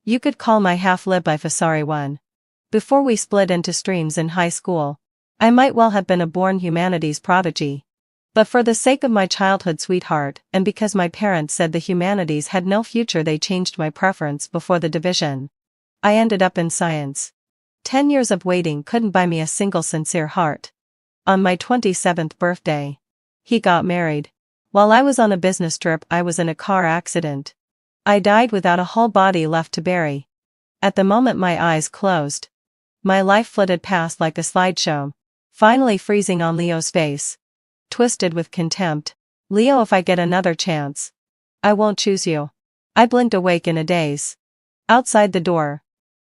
You could call my half-life a sorry one. Before we split into streams in high school, I might well have been a born humanities prodigy. But for the sake of my childhood sweetheart and because my parents said the humanities had no future, they changed my preference before the division. I ended up in science. 10 years of waiting couldn't buy me a single sincere heart. On my 27th birthday, he got married. While I was on a business trip, I was in a car accident. I died without a whole body left to bury. At the moment my eyes closed, my life flitted past like a slideshow, finally freezing on Leo's face. Twisted with contempt. Leo, if I get another chance, I won't choose you. I blinked awake in a daze. Outside the door,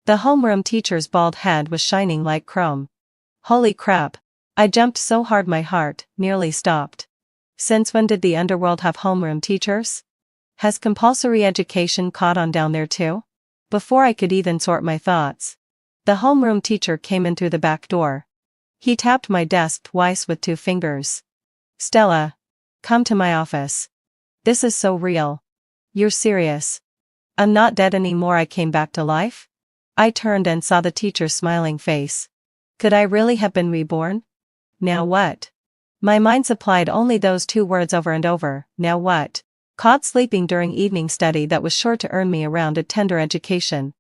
the homeroom teacher's bald head was shining like chrome. Holy crap. I jumped so hard my heart nearly stopped. Since when did the underworld have homeroom teachers? Has compulsory education caught on down there too? Before I could even sort my thoughts, the homeroom teacher came in through the back door. He tapped my desk twice with 2 fingers. Stella, come to my office. This is so real. You're serious? I'm not dead anymore. I came back to life? I turned and saw the teacher's smiling face. Could I really have been reborn? Now what? My mind supplied only those 2 words over and over. Now what? Caught sleeping during evening study that was sure to earn me around a tender education.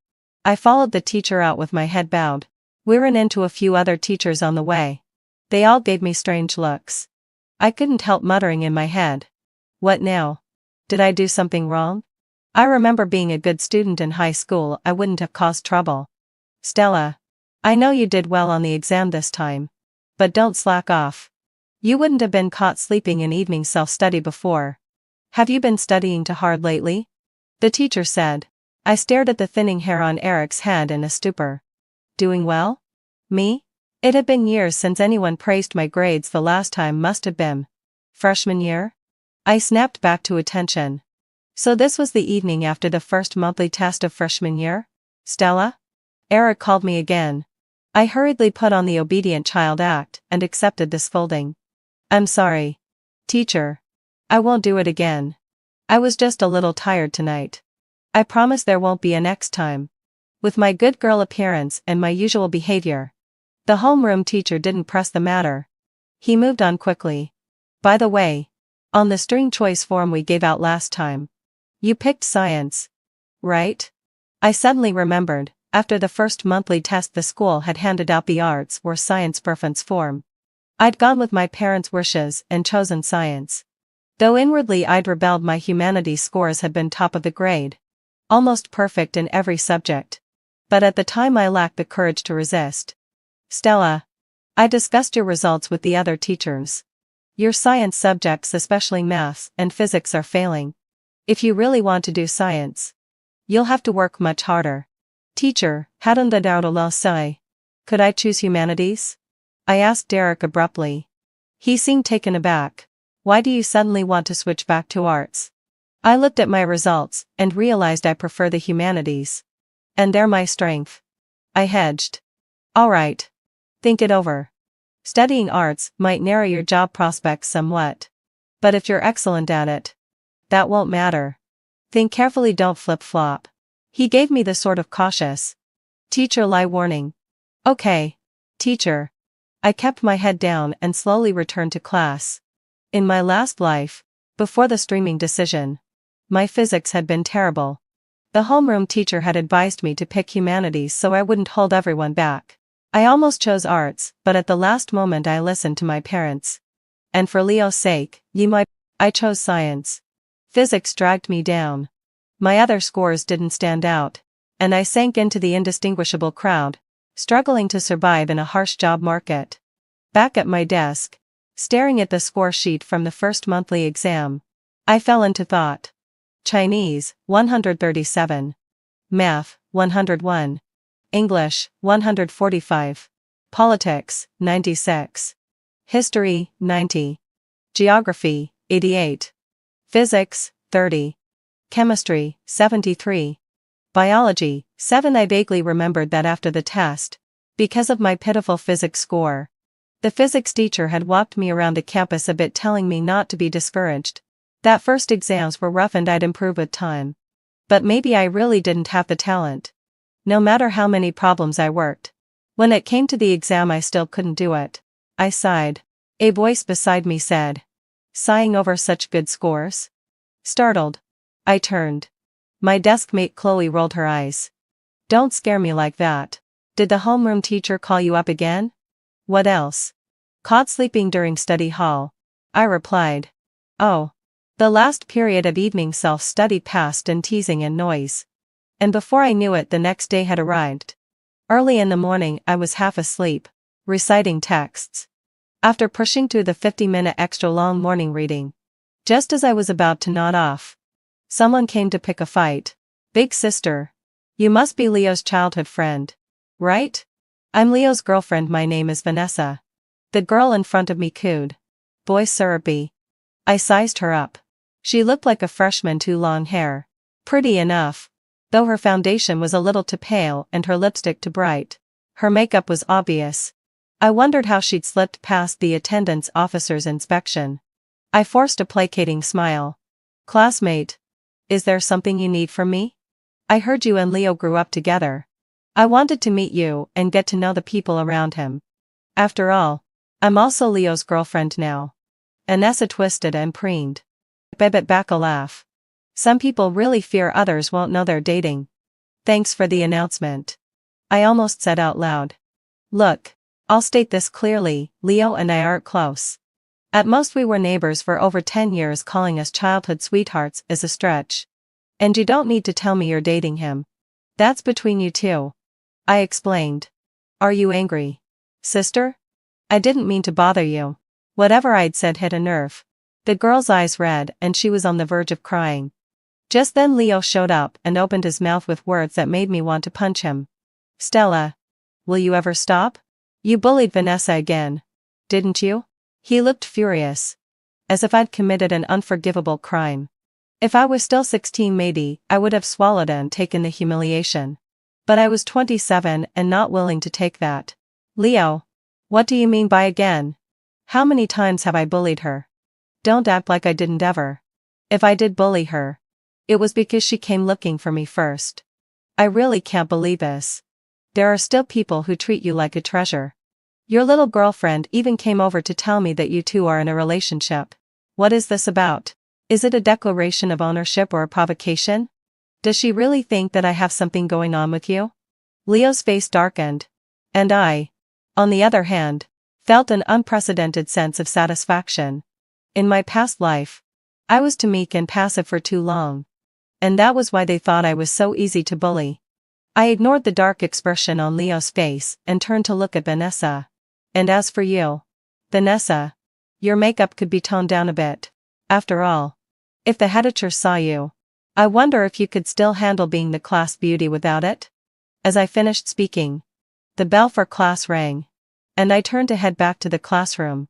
I followed the teacher out with my head bowed. We ran into a few other teachers on the way. They all gave me strange looks. I couldn't help muttering in my head. What now? Did I do something wrong? I remember being a good student in high school. I wouldn't have caused trouble. Stella, I know you did well on the exam this time. But don't slack off. You wouldn't have been caught sleeping in evening self-study before. Have you been studying too hard lately? The teacher said. I stared at the thinning hair on Eric's head in a stupor. Doing well? Me? It had been years since anyone praised my grades. The last time must have been freshman year? I snapped back to attention. So this was the evening after the first monthly test of freshman year? Stella? Eric called me again. I hurriedly put on the obedient child act and accepted the scolding. I'm sorry, teacher. I won't do it again. I was just a little tired tonight. I promise there won't be a next time. With my good girl appearance and my usual behavior, the homeroom teacher didn't press the matter. He moved on quickly. By the way, on the string choice form we gave out last time, you picked science, right? I suddenly remembered, after the first monthly test the school had handed out the arts or science preference form. I'd gone with my parents' wishes and chosen science. Though inwardly I'd rebelled, my humanities scores had been top of the grade. Almost perfect in every subject. But at the time I lacked the courage to resist. Stella, I discussed your results with the other teachers. Your science subjects, especially maths and physics, are failing. If you really want to do science, you'll have to work much harder. Teacher, hadn't the doubt a say. Could I choose humanities? I asked Derek abruptly. He seemed taken aback. Why do you suddenly want to switch back to arts? I looked at my results and realized I prefer the humanities. And they're my strength. I hedged. All right. Think it over. Studying arts might narrow your job prospects somewhat. But if you're excellent at it, that won't matter. Think carefully, don't flip-flop. He gave me the sort of cautious, teacher-lie warning. Okay, teacher. I kept my head down and slowly returned to class. In my last life, before the streaming decision, my physics had been terrible. The homeroom teacher had advised me to pick humanities so I wouldn't hold everyone back. I almost chose arts, but at the last moment I listened to my parents. And for Leo's sake, I chose science. Physics dragged me down. My other scores didn't stand out, and I sank into the indistinguishable crowd, struggling to survive in a harsh job market. Back at my desk, staring at the score sheet from the first monthly exam, I fell into thought. Chinese, 137. Math, 101. English, 145. Politics, 96. History, 90. Geography, 88. Physics, 30. Chemistry, 73. Biology, 7. I vaguely remembered that after the test, because of my pitiful physics score, the physics teacher had walked me around the campus a bit, telling me not to be discouraged. That first exams were rough and I'd improve with time. But maybe I really didn't have the talent. No matter how many problems I worked. When it came to the exam I still couldn't do it. I sighed. A voice beside me said. Sighing over such good scores? Startled. I turned. My desk mate Chloe rolled her eyes. Don't scare me like that. Did the homeroom teacher call you up again? What else? Caught sleeping during study hall. I replied. Oh. The last period of evening self-study passed in teasing and noise. And before I knew it the next day had arrived. Early in the morning I was half asleep, reciting texts. After pushing through the 50-minute extra long morning reading. Just as I was about to nod off. Someone came to pick a fight. Big sister. You must be Leo's childhood friend. Right? I'm Leo's girlfriend, my name is Vanessa. The girl in front of me cooed. Boy syrupy. I sized her up. She looked like a freshman, too long hair. Pretty enough. Though her foundation was a little too pale and her lipstick too bright. Her makeup was obvious. I wondered how she'd slipped past the attendance officer's inspection. I forced a placating smile. Classmate. Is there something you need from me? I heard you and Leo grew up together. I wanted to meet you and get to know the people around him. After all, I'm also Leo's girlfriend now. Vanessa twisted and preened. I bet back a laugh. Some people really fear others won't know they're dating. Thanks for the announcement. I almost said out loud. Look, I'll state this clearly, Leo and I aren't close. At most we were neighbors for over 10 years, calling us childhood sweethearts is a stretch. And you don't need to tell me you're dating him. That's between you two. I explained. Are you angry? Sister? I didn't mean to bother you. Whatever I'd said hit a nerve. The girl's eyes red and she was on the verge of crying. Just then Leo showed up and opened his mouth with words that made me want to punch him. Stella. Will you ever stop? You bullied Vanessa again. Didn't you? He looked furious. As if I'd committed an unforgivable crime. If I was still 16 maybe, I would have swallowed and taken the humiliation. But I was 27 and not willing to take that. Leo. What do you mean by again? How many times have I bullied her? Don't act like I didn't ever. If I did bully her, it was because she came looking for me first. I really can't believe this. There are still people who treat you like a treasure. Your little girlfriend even came over to tell me that you two are in a relationship. What is this about? Is it a declaration of ownership or a provocation? Does she really think that I have something going on with you? Leo's face darkened. And I, on the other hand, felt an unprecedented sense of satisfaction. In my past life, I was too meek and passive for too long. And that was why they thought I was so easy to bully. I ignored the dark expression on Leo's face and turned to look at Vanessa. And as for you, Vanessa, your makeup could be toned down a bit. After all, if the head teacher saw you, I wonder if you could still handle being the class beauty without it? As I finished speaking, the bell for class rang. And I turned to head back to the classroom.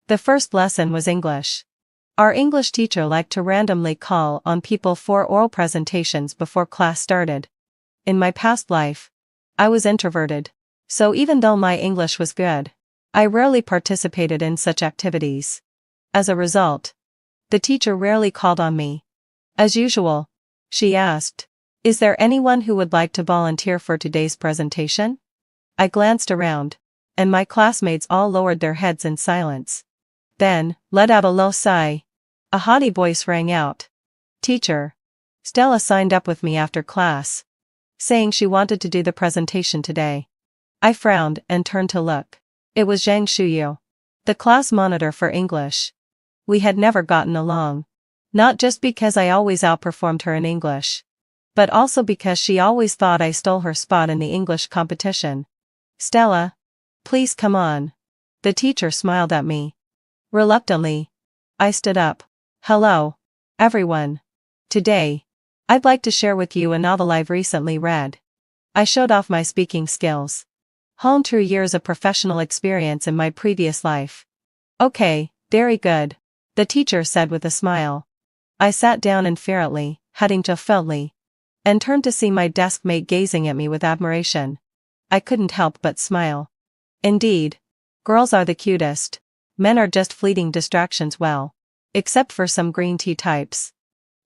The first lesson was English. Our English teacher liked to randomly call on people for oral presentations before class started. In my past life, I was introverted. So even though my English was good, I rarely participated in such activities. As a result, the teacher rarely called on me. As usual, she asked, "Is there anyone who would like to volunteer for today's presentation?" I glanced around, and my classmates all lowered their heads in silence. Then, let out a low sigh. A haughty voice rang out. "Teacher. Stella signed up with me after class, saying she wanted to do the presentation today." I frowned and turned to look. It was Zhang Shuyu, the class monitor for English. We had never gotten along. Not just because I always outperformed her in English, but also because she always thought I stole her spot in the English competition. "Stella, please come on." The teacher smiled at me. Reluctantly, I stood up. "Hello, everyone. Today, I'd like to share with you a novel I've recently read." I showed off my speaking skills. Honed through years of professional experience in my previous life. "Okay, very good," the teacher said with a smile. I sat down inferiorly, heading jauntily, and turned to see my desk mate gazing at me with admiration. I couldn't help but smile. Indeed, girls are the cutest. Men are just fleeting distractions, well, except for some green tea types.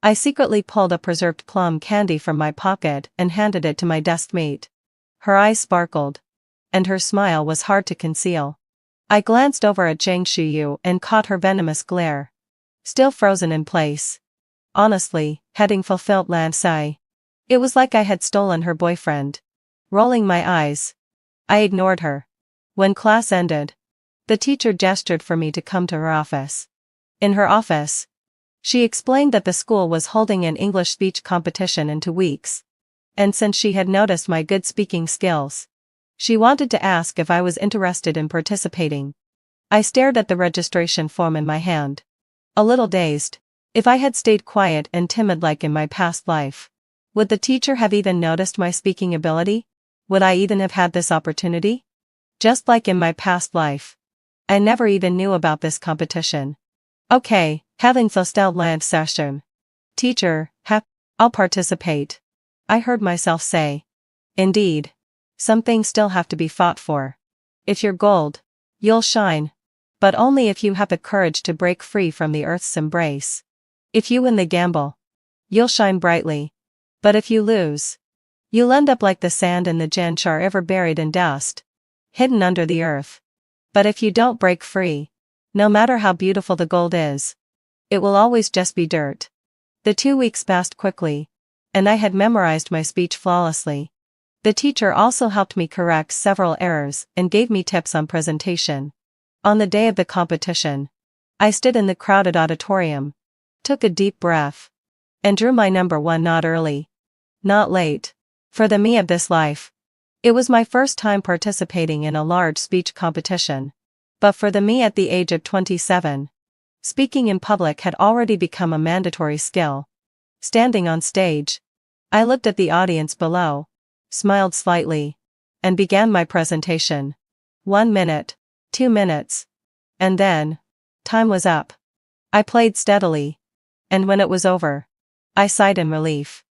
I secretly pulled a preserved plum candy from my pocket and handed it to my desk mate. Her eyes sparkled. And her smile was hard to conceal. I glanced over at Zhang Shuyu and caught her venomous glare. Still frozen in place. Honestly, having fulfilled Lan Sai. It was like I had stolen her boyfriend. Rolling my eyes, I ignored her. When class ended, the teacher gestured for me to come to her office. In her office, she explained that the school was holding an English speech competition in 2 weeks. And since she had noticed my good speaking skills, she wanted to ask if I was interested in participating. I stared at the registration form in my hand. A little dazed. If I had stayed quiet and timid like in my past life, would the teacher have even noticed my speaking ability? Would I even have had this opportunity? Just like in my past life, I never even knew about this competition. Okay, having fulfilled Lan session. Teacher, I'll participate. I heard myself say. Indeed. Some things still have to be fought for. If you're gold, you'll shine. But only if you have the courage to break free from the earth's embrace. If you win the gamble, you'll shine brightly. But if you lose, you'll end up like the sand in the Janchar ever buried in dust, hidden under the earth. But if you don't break free, no matter how beautiful the gold is, it will always just be dirt. The 2 weeks passed quickly, and I had memorized my speech flawlessly. The teacher also helped me correct several errors and gave me tips on presentation. On the day of the competition, I stood in the crowded auditorium, took a deep breath, and drew my number 1 not early, not late. For the me of this life, it was my first time participating in a large speech competition. But for the me at the age of 27, speaking in public had already become a mandatory skill. Standing on stage, I looked at the audience below, smiled slightly, and began my presentation. 1 minute, 2 minutes. And then, time was up. I played steadily. And when it was over, I sighed in relief.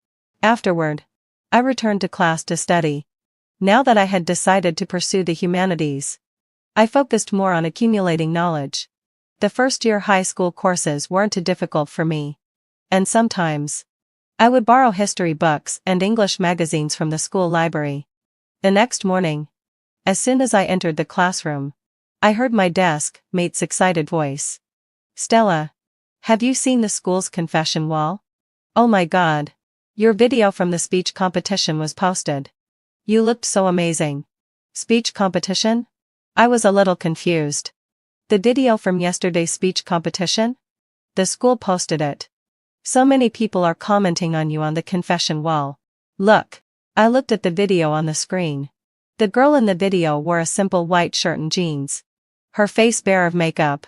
Afterward, I returned to class to study. Now that I had decided to pursue the humanities, I focused more on accumulating knowledge. The first-year high school courses weren't too difficult for me. And sometimes, I would borrow history books and English magazines from the school library. The next morning, as soon as I entered the classroom, I heard my desk mate's excited voice. Stella, have you seen the school's confession wall? Oh my God. Your video from the speech competition was posted. You looked so amazing. Speech competition? I was a little confused. The video from yesterday's speech competition? The school posted it. So many people are commenting on you on the confession wall. Look. I looked at the video on the screen. The girl in the video wore a simple white shirt and jeans. Her face bare of makeup,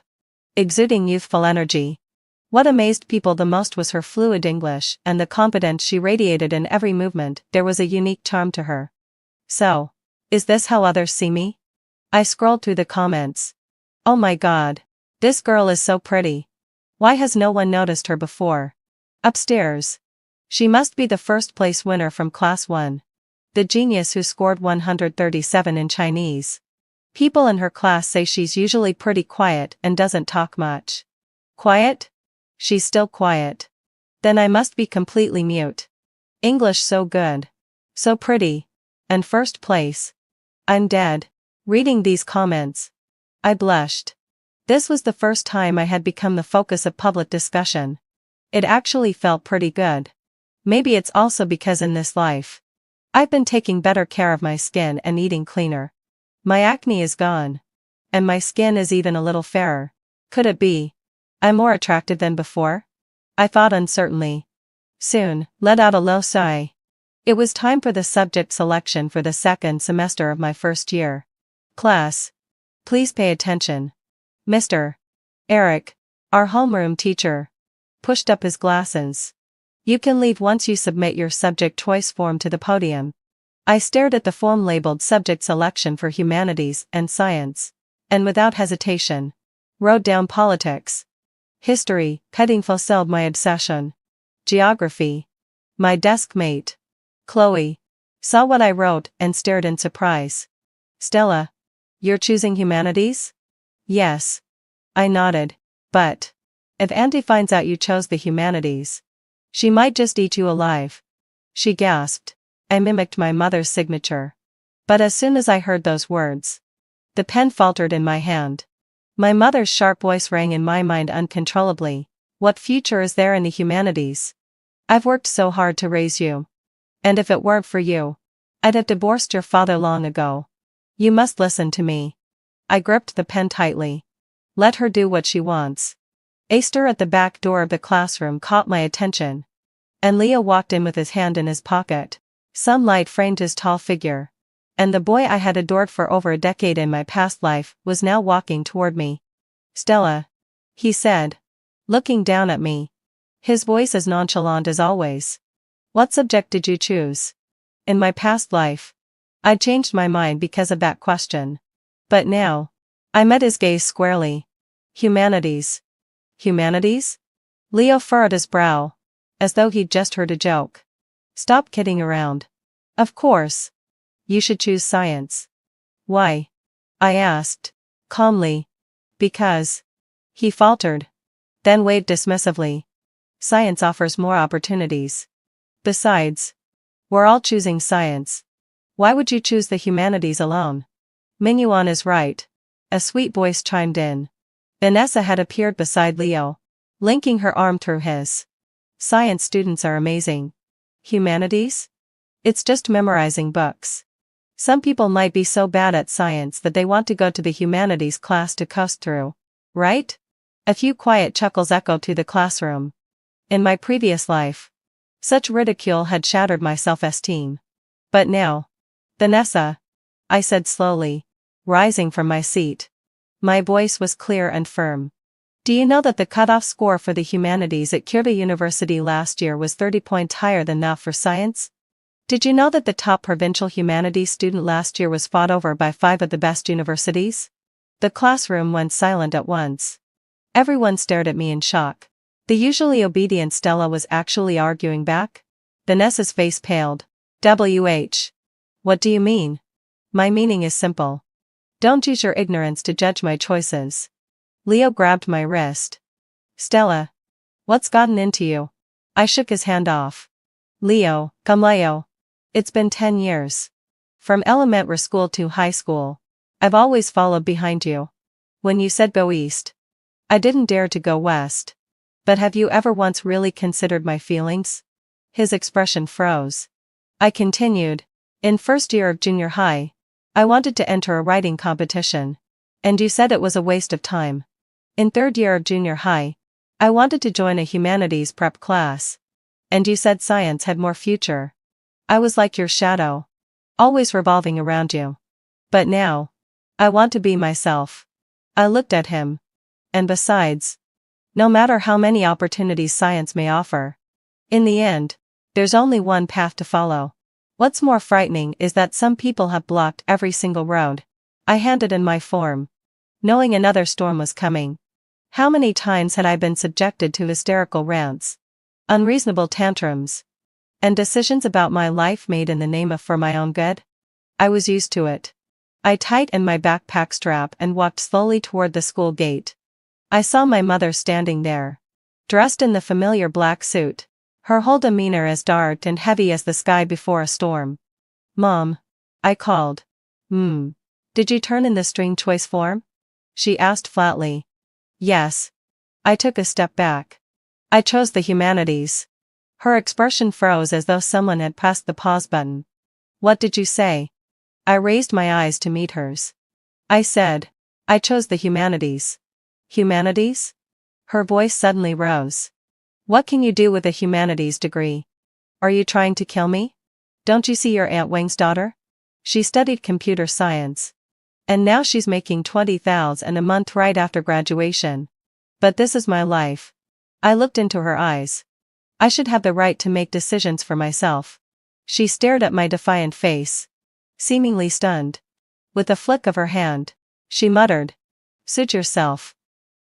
exuding youthful energy. What amazed people the most was her fluid English and the confidence she radiated in every movement. There was a unique charm to her. So, is this how others see me? I scrolled through the comments. Oh my God. This girl is so pretty. Why has no one noticed her before? Upstairs. She must be the first place winner from class 1. The genius who scored 137 in Chinese. People in her class say she's usually pretty quiet and doesn't talk much. Quiet? She's still quiet. Then I must be completely mute. English so good. So pretty. And first place. I'm dead. Reading these comments, I blushed. This was the first time I had become the focus of public discussion. It actually felt pretty good. Maybe it's also because in this life, I've been taking better care of my skin and eating cleaner. My acne is gone. And my skin is even a little fairer. Could it be I'm more attractive than before? I thought uncertainly. Soon, let out a low sigh. It was time for the subject selection for the second semester of my first year. Class, please pay attention. Mr. Eric, our homeroom teacher, pushed up his glasses. You can leave once you submit your subject choice form to the podium. I stared at the form labeled subject selection for humanities and science, and without hesitation, wrote down politics. History, having fulfilled my obsession. Geography. My desk mate, Chloe, saw what I wrote and stared in surprise. Stella, you're choosing humanities? Yes. I nodded. But if Auntie finds out you chose the humanities, She might just eat you alive. She gasped. I mimicked my mother's signature. But as soon as I heard those words, the pen faltered in my hand. My mother's sharp voice rang in my mind uncontrollably. What future is there in the humanities? I've worked so hard to raise you. And if it weren't for you, I'd have divorced your father long ago. You must listen to me. I gripped the pen tightly. Let her do what she wants. A stir at the back door of the classroom caught my attention. And Leo walked in with his hand in his pocket. Some light framed his tall figure. And the boy I had adored for over a decade in my past life was now walking toward me. Stella, he said, looking down at me. His voice as nonchalant as always. What subject did you choose? In my past life, I'd changed my mind because of that question. But now, I met his gaze squarely. Humanities. Humanities? Leo furrowed his brow, as though he'd just heard a joke. Stop kidding around. Of course. You should choose science. Why? I asked, calmly. Because. He faltered. Then waved dismissively. Science offers more opportunities. Besides, we're all choosing science. Why would you choose the humanities alone? Minuan is right. A sweet voice chimed in. Vanessa had appeared beside Leo, linking her arm through his. Science students are amazing. Humanities? It's just memorizing books. Some people might be so bad at science that they want to go to the humanities class to coast through, right? A few quiet chuckles echoed through the classroom. In my previous life, such ridicule had shattered my self-esteem. But now, Vanessa, I said slowly, rising from my seat. My voice was clear and firm. Do you know that the cutoff score for the humanities at Kirby University last year was 30 points higher than that for science? Did you know that the top provincial humanities student last year was fought over by 5 of the best universities? The classroom went silent at once. Everyone stared at me in shock. The usually obedient Stella was actually arguing back. Vanessa's face paled. WH. What do you mean? My meaning is simple. Don't use your ignorance to judge my choices. Leo grabbed my wrist. Stella. What's gotten into you? I shook his hand off. Leo, come Leo. It's been 10 years. From elementary school to high school, I've always followed behind you. When you said go east, I didn't dare to go west. But have you ever once really considered my feelings? His expression froze. I continued. In first year of junior high, I wanted to enter a writing competition. And you said it was a waste of time. In third year of junior high, I wanted to join a humanities prep class. And you said science had more future. I was like your shadow, always revolving around you. But now, I want to be myself. I looked at him. And besides, no matter how many opportunities science may offer, in the end, there's only one path to follow. What's more frightening is that some people have blocked every single road. I handed in my form, knowing another storm was coming. How many times had I been subjected to hysterical rants, unreasonable tantrums, and decisions about my life made in the name of for my own good? I was used to it. I tightened my backpack strap and walked slowly toward the school gate. I saw my mother standing there, dressed in the familiar black suit, her whole demeanor as dark and heavy as the sky before a storm. Mom, I called. Did you turn in the string choice form? She asked flatly. Yes. I took a step back. I chose the humanities. Her expression froze as though someone had pressed the pause button. What did you say? I raised my eyes to meet hers. I said, I chose the humanities. Humanities? Her voice suddenly rose. What can you do with a humanities degree? Are you trying to kill me? Don't you see your Aunt Wang's daughter? She studied computer science. And now she's making 20,000 a month right after graduation. But this is my life. I looked into her eyes. I should have the right to make decisions for myself. She stared at my defiant face, seemingly stunned. With a flick of her hand, she muttered, "Suit yourself,"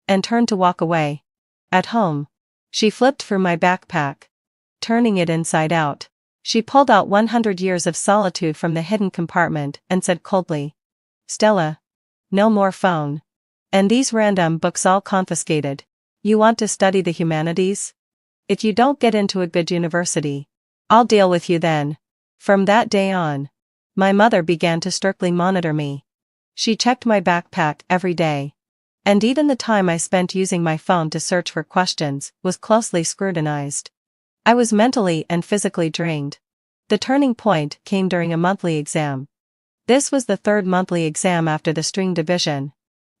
and turned to walk away. At home, she flipped through my backpack. Turning it inside out, she pulled out 100 Years of Solitude from the hidden compartment and said coldly, "Stella, no more phone. And these random books all confiscated. You want to study the humanities? If you don't get into a good university, I'll deal with you then. From that day on, my mother began to strictly monitor me. She checked my backpack every day. And even the time I spent using my phone to search for questions was closely scrutinized. I was mentally and physically drained. The turning point came during a monthly exam. This was the third monthly exam after the string division.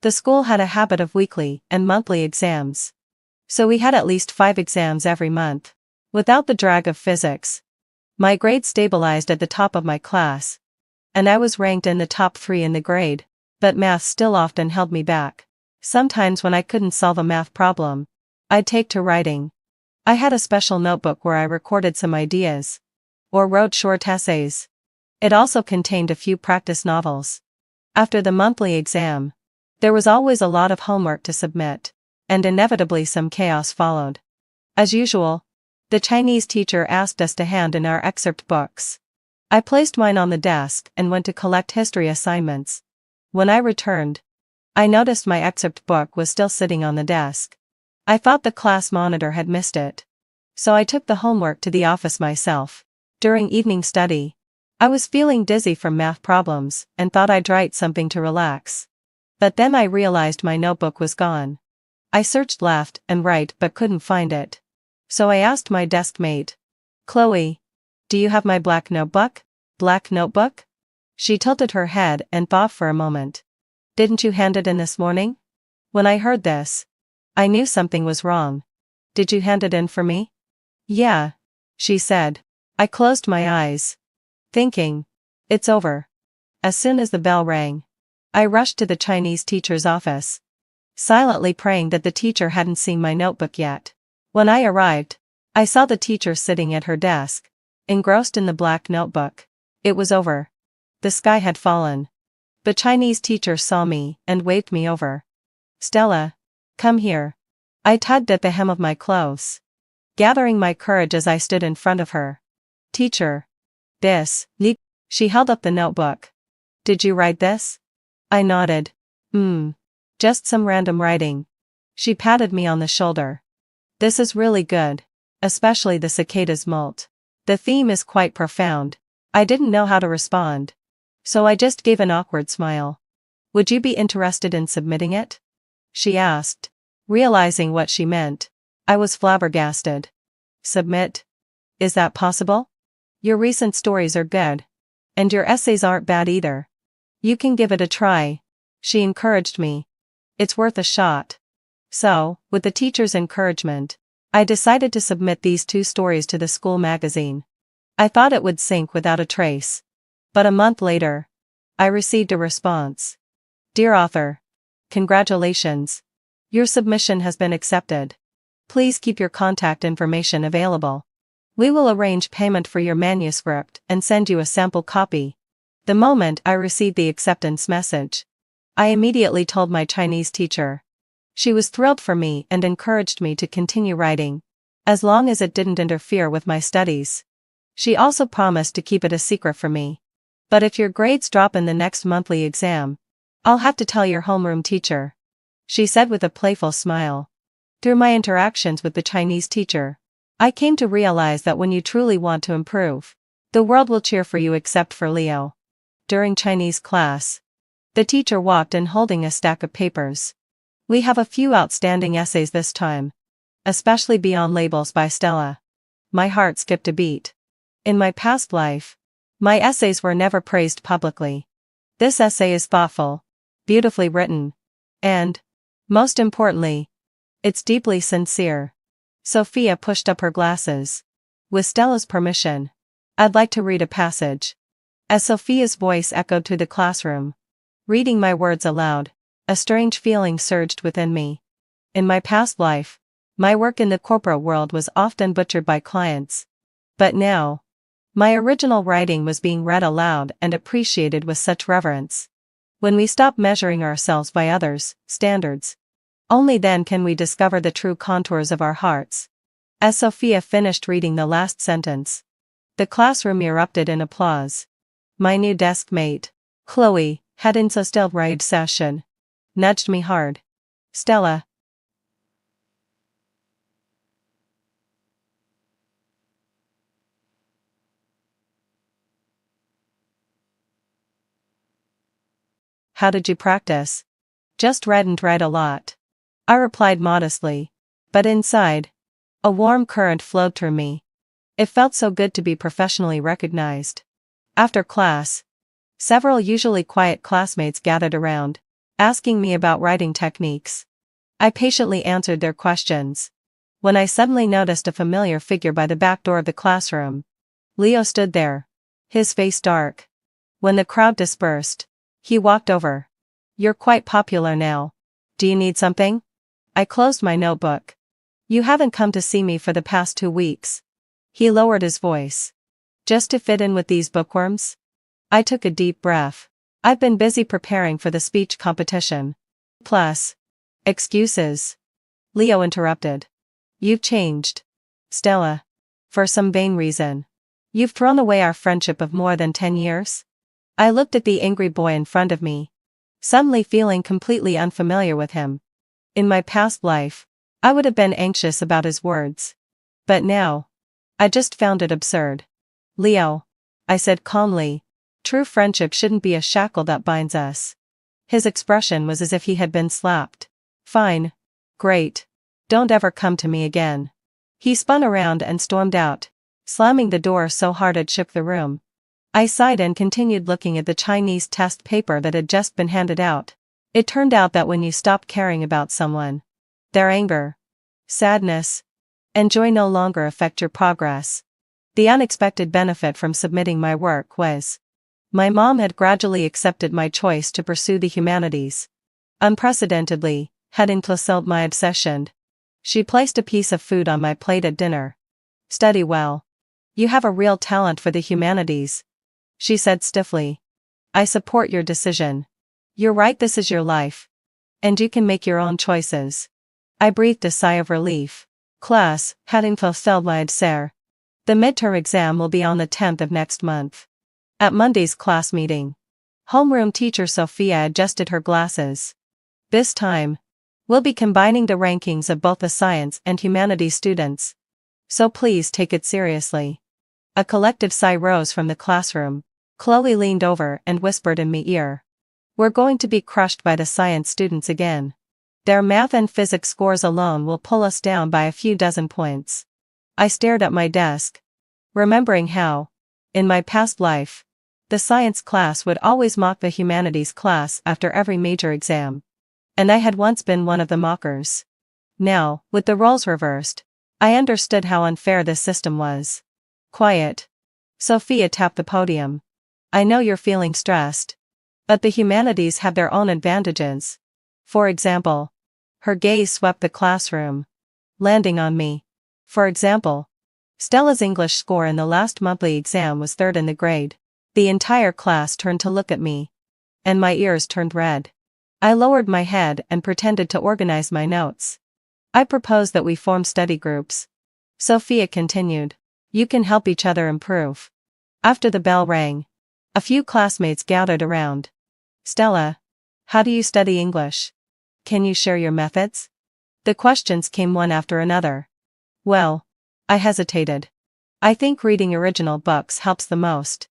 The school had a habit of weekly and monthly exams. So we had at least 5 exams every month. Without the drag of physics, my grade stabilized at the top of my class. And I was ranked in the top 3 in the grade, but math still often held me back. Sometimes when I couldn't solve a math problem, I'd take to writing. I had a special notebook where I recorded some ideas, or wrote short essays. It also contained a few practice novels. After the monthly exam, there was always a lot of homework to submit, and inevitably some chaos followed. As usual, the Chinese teacher asked us to hand in our excerpt books. I placed mine on the desk and went to collect history assignments. When I returned, I noticed my excerpt book was still sitting on the desk. I thought the class monitor had missed it. So I took the homework to the office myself. During evening study, I was feeling dizzy from math problems and thought I'd write something to relax. But then I realized my notebook was gone. I searched left and right but couldn't find it. So I asked my desk mate, "Chloe, do you have my black notebook?" "Black notebook?" She tilted her head and thought for a moment. "Didn't you hand it in this morning?" When I heard this, I knew something was wrong. "Did you hand it in for me?" "Yeah," she said. I closed my eyes, thinking, "It's over." As soon as the bell rang, I rushed to the Chinese teacher's office, silently praying that the teacher hadn't seen my notebook yet. When I arrived, I saw the teacher sitting at her desk, engrossed in the black notebook. It was over. The sky had fallen. The Chinese teacher saw me and waved me over. "Stella, come here." I tugged at the hem of my clothes, gathering my courage as I stood in front of her. "Teacher. She held up the notebook. "Did you write this?" I nodded. Just some random writing." She patted me on the shoulder. "This is really good. Especially the cicadas molt. The theme is quite profound." I didn't know how to respond, so I just gave an awkward smile. "Would you be interested in submitting it?" she asked. Realizing what she meant, I was flabbergasted. "Submit? Is that possible? Your recent stories are good. And your essays aren't bad either. You can give it a try," she encouraged me. "It's worth a shot." So, with the teacher's encouragement, I decided to submit these 2 stories to the school magazine. I thought it would sink without a trace. But a month later, I received a response. "Dear author, congratulations. Your submission has been accepted. Please keep your contact information available. We will arrange payment for your manuscript and send you a sample copy." The moment I received the acceptance message, I immediately told my Chinese teacher. She was thrilled for me and encouraged me to continue writing, as long as it didn't interfere with my studies. She also promised to keep it a secret from me. "But if your grades drop in the next monthly exam, I'll have to tell your homeroom teacher," she said with a playful smile. Through my interactions with the Chinese teacher, I came to realize that when you truly want to improve, the world will cheer for you except for Leo. During Chinese class, the teacher walked in holding a stack of papers. "We have a few outstanding essays this time, especially Beyond Labels by Stella." My heart skipped a beat. In my past life, my essays were never praised publicly. This essay is thoughtful, beautifully written, and, most importantly, it's deeply sincere. Sophia pushed up her glasses. "With Stella's permission, I'd like to read a passage." As Sophia's voice echoed through the classroom, reading my words aloud, a strange feeling surged within me. In my past life, my work in the corporate world was often butchered by clients. But now, my original writing was being read aloud and appreciated with such reverence. When we stop measuring ourselves by others' standards, only then can we discover the true contours of our hearts. As Sophia finished reading the last sentence, the classroom erupted in applause. My new desk mate, Chloe, had in so still right session, nudged me hard. "Stella, How did you practice? Just read and read a lot. I replied modestly. But inside, a warm current flowed through me. It felt so good to be professionally recognized. After class, several usually quiet classmates gathered around, asking me about writing techniques. I patiently answered their questions, when I suddenly noticed a familiar figure by the back door of the classroom. Leo stood there, his face dark. When the crowd dispersed, he walked over. You're quite popular now. Do you need something? I closed my notebook. You haven't come to see me for the past 2 weeks. He lowered his voice. Just to fit in with these bookworms? I took a deep breath. I've been busy preparing for the speech competition. Plus. Excuses. Leo interrupted. You've changed, Stella. For some vain reason. You've thrown away our friendship of more than 10 years? I looked at the angry boy in front of me, suddenly feeling completely unfamiliar with him. In my past life, I would have been anxious about his words. But now, I just found it absurd. Leo, I said calmly, true friendship shouldn't be a shackle that binds us. His expression was as if he had been slapped. Fine. Great. Don't ever come to me again. He spun around and stormed out, slamming the door so hard it shook the room. I sighed and continued looking at the Chinese test paper that had just been handed out. It turned out that when you stop caring about someone, their anger, sadness, and joy no longer affect your progress. The unexpected benefit from submitting my work was, my mom had gradually accepted my choice to pursue the humanities. Unprecedentedly, having fulfilled my obsession, she placed a piece of food on my plate at dinner. Study well. You have a real talent for the humanities, she said stiffly. I support your decision. You're right, this is your life. And you can make your own choices. I breathed a sigh of relief. Class, having fulfilled my desire. The midterm exam will be on the 10th of next month. At Monday's class meeting, homeroom teacher Sophia adjusted her glasses. This time, we'll be combining the rankings of both the science and humanities students. So please take it seriously. A collective sigh rose from the classroom. Chloe leaned over and whispered in my ear. We're going to be crushed by the science students again. Their math and physics scores alone will pull us down by a few dozen points. I stared at my desk, remembering how, in my past life, the science class would always mock the humanities class after every major exam. And I had once been one of the mockers. Now, with the roles reversed, I understood how unfair this system was. Quiet. Sophia tapped the podium. I know you're feeling stressed. But the humanities have their own advantages. For example, her gaze swept the classroom, landing on me. For example, Stella's English score in the last monthly exam was 3rd in the grade. The entire class turned to look at me. And my ears turned red. I lowered my head and pretended to organize my notes. I proposed that we form study groups. Sophia continued. You can help each other improve. After the bell rang, a few classmates gathered around. Stella, how do you study English? Can you share your methods? The questions came one after another. Well, I hesitated. I think reading original books helps the most.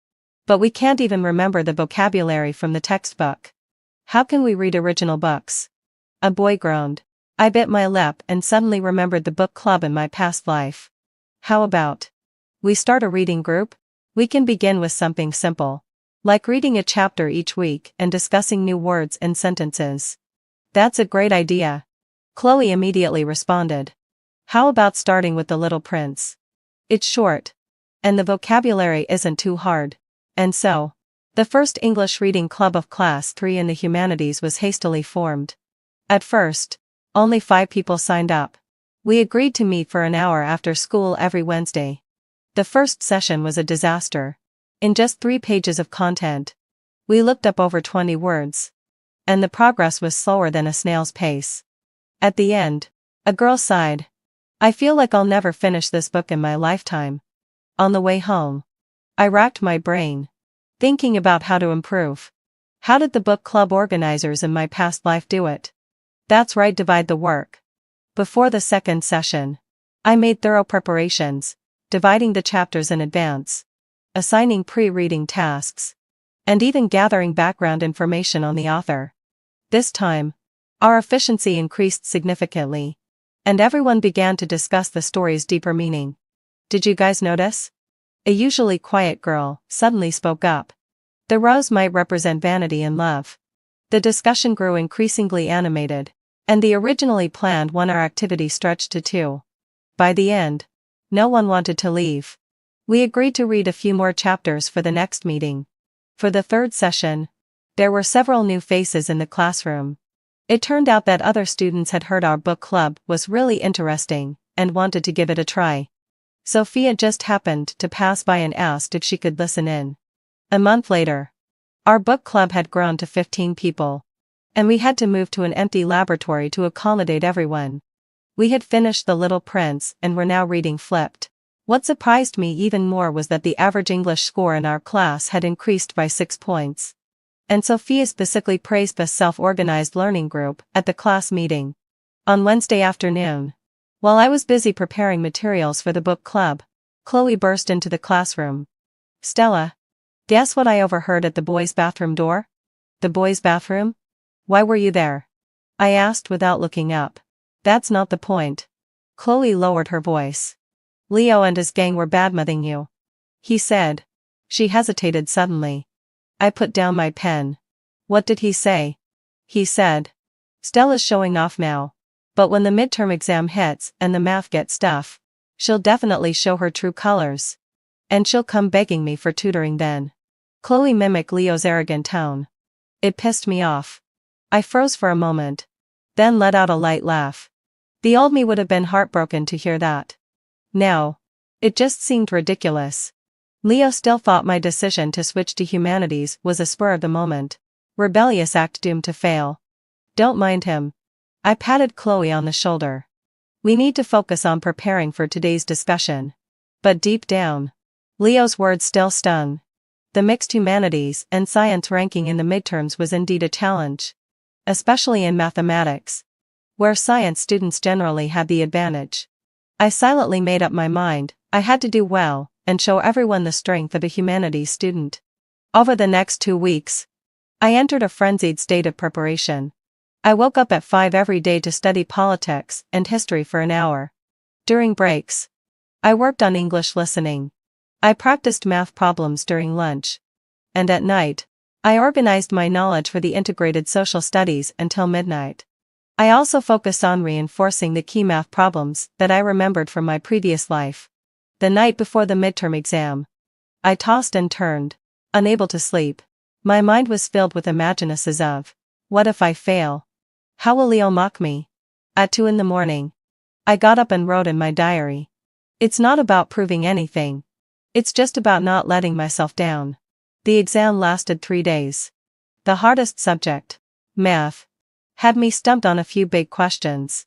But we can't even remember the vocabulary from the textbook. How can we read original books? A boy groaned. I bit my lip and suddenly remembered the book club in my past life. How about we start a reading group? We can begin with something simple, like reading a chapter each week and discussing new words and sentences. That's a great idea. Chloe immediately responded. How about starting with The Little Prince? It's short, and the vocabulary isn't too hard. And so, the first English reading club of Class 3 in the humanities was hastily formed. At first, only 5 people signed up. We agreed to meet for an hour after school every Wednesday. The first session was a disaster. In just 3 pages of content, we looked up over 20 words. And the progress was slower than a snail's pace. At the end, a girl sighed. I feel like I'll never finish this book in my lifetime. On the way home, I racked my brain, thinking about how to improve. How did the book club organizers in my past life do it? That's right, divide the work. Before the second session, I made thorough preparations, dividing the chapters in advance, assigning pre-reading tasks, and even gathering background information on the author. This time, our efficiency increased significantly, and everyone began to discuss the story's deeper meaning. Did you guys notice? A usually quiet girl suddenly spoke up. The rose might represent vanity and love. The discussion grew increasingly animated, and the originally planned 1-hour activity stretched to 2. By the end, no one wanted to leave. We agreed to read a few more chapters for the next meeting. For the third session, there were several new faces in the classroom. It turned out that other students had heard our book club was really interesting and wanted to give it a try. Sophia just happened to pass by and asked if she could listen in. A month later, our book club had grown to 15 people, and we had to move to an empty laboratory to accommodate everyone. We had finished The Little Prince and were now reading Flipped. What surprised me even more was that the average English score in our class had increased by 6 points. And Sophia specifically praised the self-organized learning group at the class meeting. On Wednesday afternoon, while I was busy preparing materials for the book club, Chloe burst into the classroom. "Stella, guess what I overheard at the boys' bathroom door?" "The boys' bathroom? Why were you there?" I asked without looking up. "That's not the point." Chloe lowered her voice. "Leo and his gang were badmouthing you," he said. She hesitated suddenly. I put down my pen. "What did he say?" "He said, Stella's showing off now, but when the midterm exam hits and the math gets tough, she'll definitely show her true colors. And she'll come begging me for tutoring then." Chloe mimicked Leo's arrogant tone. It pissed me off. I froze for a moment, then let out a light laugh. The old me would have been heartbroken to hear that. Now, it just seemed ridiculous. Leo still thought my decision to switch to humanities was a spur of the moment, rebellious act doomed to fail. "Don't mind him." I patted Chloe on the shoulder. "We need to focus on preparing for today's discussion." But deep down, Leo's words still stung. The mixed humanities and science ranking in the midterms was indeed a challenge, especially in mathematics, where science students generally had the advantage. I silently made up my mind I had to do well and show everyone the strength of a humanities student. Over the next 2 weeks, I entered a frenzied state of preparation. I woke up at 5 every day to study politics and history for an hour. During breaks, I worked on English listening. I practiced math problems during lunch. And at night, I organized my knowledge for the integrated social studies until midnight. I also focused on reinforcing the key math problems that I remembered from my previous life. The night before the midterm exam, I tossed and turned, unable to sleep. My mind was filled with imaginations of, what if I fail? How will Leo mock me? At 2 in the morning, I got up and wrote in my diary. It's not about proving anything. It's just about not letting myself down. The exam lasted 3 days. The hardest subject, math, had me stumped on a few big questions.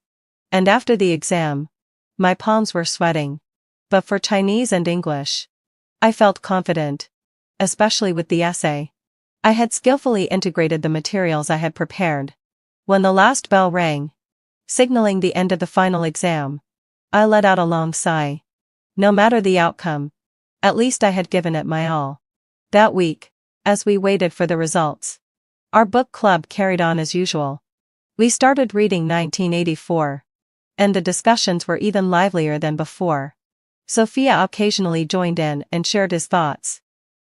And after the exam, my palms were sweating. But for Chinese and English, I felt confident, especially with the essay. I had skillfully integrated the materials I had prepared. When the last bell rang, signaling the end of the final exam, I let out a long sigh. No matter the outcome, at least I had given it my all. That week, as we waited for the results, our book club carried on as usual. We started reading 1984, and the discussions were even livelier than before. Sophia occasionally joined in and shared his thoughts.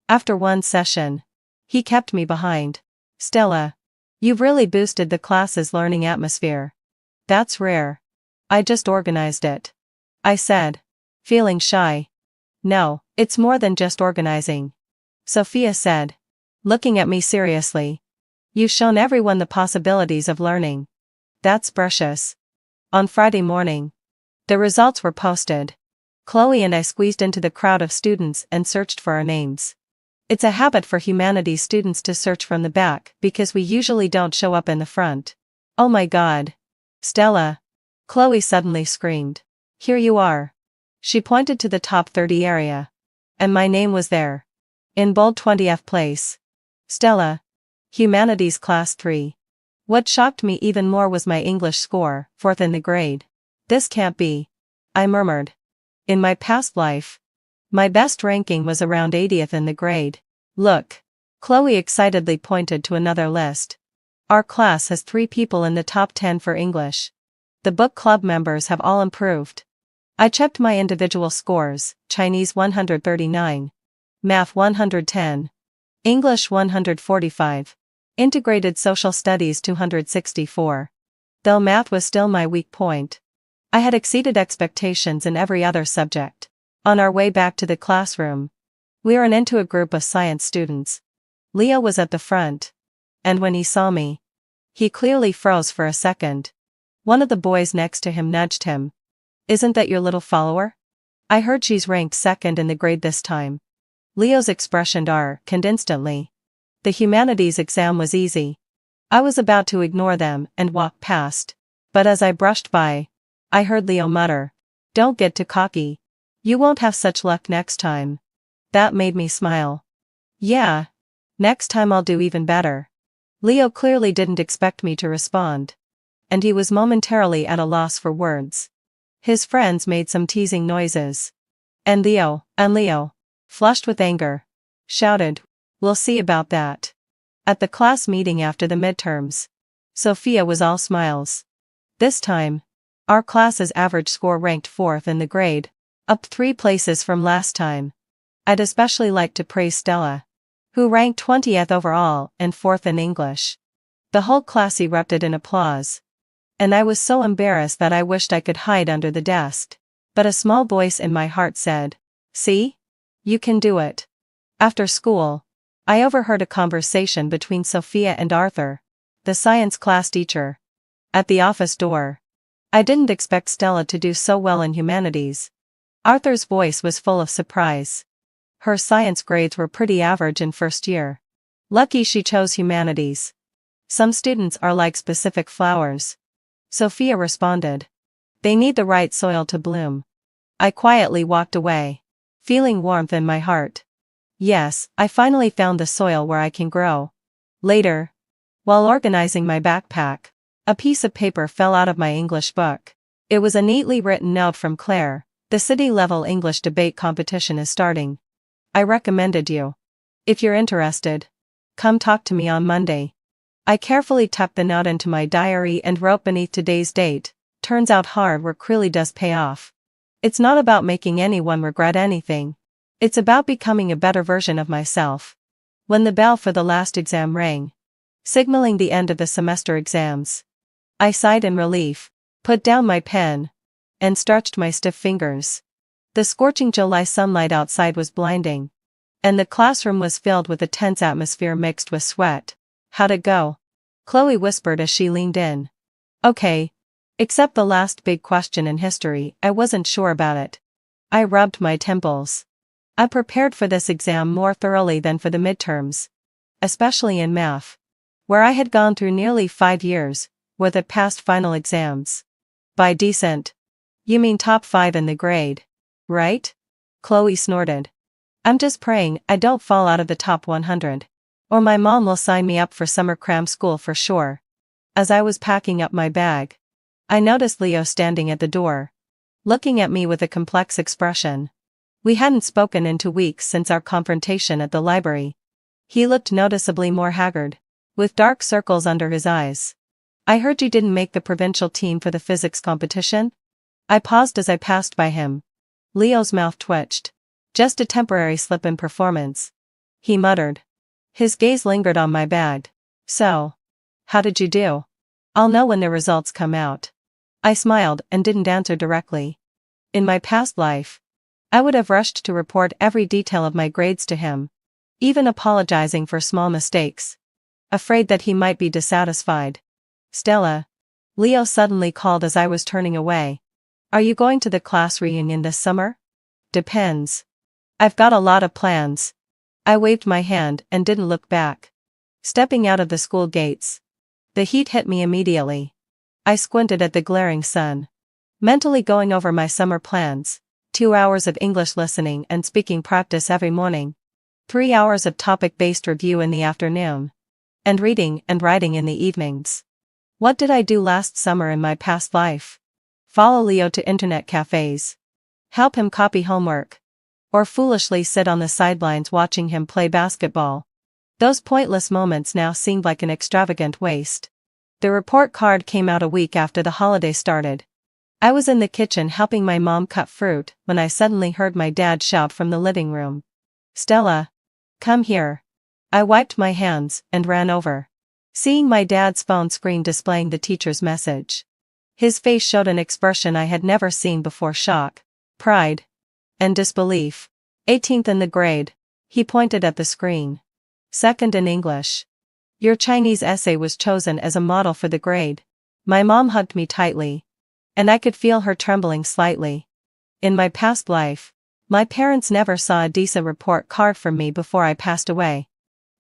After one session, he kept me behind. "Stella, you've really boosted the class's learning atmosphere." "That's rare. I just organized it," I said, feeling shy. "No, it's more than just organizing," Sophia said, looking at me seriously. "You've shown everyone the possibilities of learning." "That's precious." On Friday morning, the results were posted. Chloe and I squeezed into the crowd of students and searched for our names. It's a habit for humanities students to search from the back because we usually don't show up in the front. "Oh my God. Stella," Chloe suddenly screamed. "Here you are." She pointed to the top 30 area. And my name was there. In bold 20th place. Stella. Humanities Class 3. What shocked me even more was my English score, 4th in the grade. "This can't be," I murmured. In my past life, my best ranking was around 80th in the grade. "Look." Chloe excitedly pointed to another list. Our class has 3 people in the top 10 for English. The book club members have all improved. I checked my individual scores: Chinese 139, Math 110, English 145, Integrated Social Studies 264. Though math was still my weak point, I had exceeded expectations in every other subject. On our way back to the classroom, we ran into a group of science students. Leo was at the front, and when he saw me, he clearly froze for a second. One of the boys next to him nudged him. "Isn't that your little follower? I heard she's ranked second in the grade this time." Leo's expression darkened instantly. The humanities exam was easy. I was about to ignore them and walk past, but as I brushed by, I heard Leo mutter, "Don't get too cocky. You won't have such luck next time." That made me smile. "Yeah. Next time I'll do even better." Leo clearly didn't expect me to respond, and he was momentarily at a loss for words. His friends made some teasing noises. And Leo, flushed with anger, shouted, "We'll see about that." At the class meeting after the midterms, Sophia was all smiles. This time, our class's average score ranked 4th in the grade, up 3 places from last time. I'd especially like to praise Stella, who ranked 20th overall and 4th in English. The whole class erupted in applause, and I was so embarrassed that I wished I could hide under the desk. But a small voice in my heart said, "See? You can do it." After school, I overheard a conversation between Sophia and Arthur, the science class teacher. At the office door, I didn't expect Stella to do so well in humanities. Arthur's voice was full of surprise. Her science grades were pretty average in first year. Lucky she chose humanities. Some students are like specific flowers. Sophia responded. They need the right soil to bloom. I quietly walked away, feeling warmth in my heart. Yes, I finally found the soil where I can grow. Later, while organizing my backpack, a piece of paper fell out of my English book. It was a neatly written note from Claire. "The city-level English debate competition is starting. I recommended you. If you're interested, come talk to me on Monday." I carefully tucked the note into my diary and wrote beneath today's date. Turns out hard work really does pay off. It's not about making anyone regret anything. It's about becoming a better version of myself. When the bell for the last exam rang, signaling the end of the semester exams, I sighed in relief, put down my pen, and stretched my stiff fingers. The scorching July sunlight outside was blinding, and the classroom was filled with a tense atmosphere mixed with sweat. "How'd it go?" Chloe whispered as she leaned in. "Okay. Except the last big question in history, I wasn't sure about it." I rubbed my temples. I prepared for this exam more thoroughly than for the midterms, especially in math, where I had gone through nearly 5 years with it past final exams. By decent, you mean top 5 in the grade, right? Chloe snorted. "I'm just praying I don't fall out of the top 100. Or my mom will sign me up for summer cram school for sure." As I was packing up my bag, I noticed Leo standing at the door, looking at me with a complex expression. We hadn't spoken in 2 weeks since our confrontation at the library. He looked noticeably more haggard, with dark circles under his eyes. "I heard you didn't make the provincial team for the physics competition?" I paused as I passed by him. Leo's mouth twitched. "Just a temporary slip in performance," he muttered. His gaze lingered on my bag. "So, how did you do?" "I'll know when the results come out." I smiled and didn't answer directly. In my past life, I would have rushed to report every detail of my grades to him, even apologizing for small mistakes, afraid that he might be dissatisfied. "Stella," Leo suddenly called as I was turning away. "Are you going to the class reunion this summer?" "Depends. I've got a lot of plans." I waved my hand and didn't look back. Stepping out of the school gates, the heat hit me immediately. I squinted at the glaring sun, mentally going over my summer plans: 2 hours of English listening and speaking practice every morning, 3 hours of topic-based review in the afternoon, and reading and writing in the evenings. What did I do last summer in my past life? Follow Leo to internet cafes, help him copy homework, or foolishly sit on the sidelines watching him play basketball? Those pointless moments now seemed like an extravagant waste. The report card came out a week after the holiday started. I was in the kitchen helping my mom cut fruit when I suddenly heard my dad shout from the living room. "Stella! Come here." I wiped my hands and ran over, seeing my dad's phone screen displaying the teacher's message. His face showed an expression I had never seen before: shock, pride, and disbelief. 18th in the grade. He pointed at the screen. Second in English. Your Chinese essay was chosen as a model for the grade. My mom hugged me tightly, and I could feel her trembling slightly. In my past life, my parents never saw a decent report card from me before I passed away.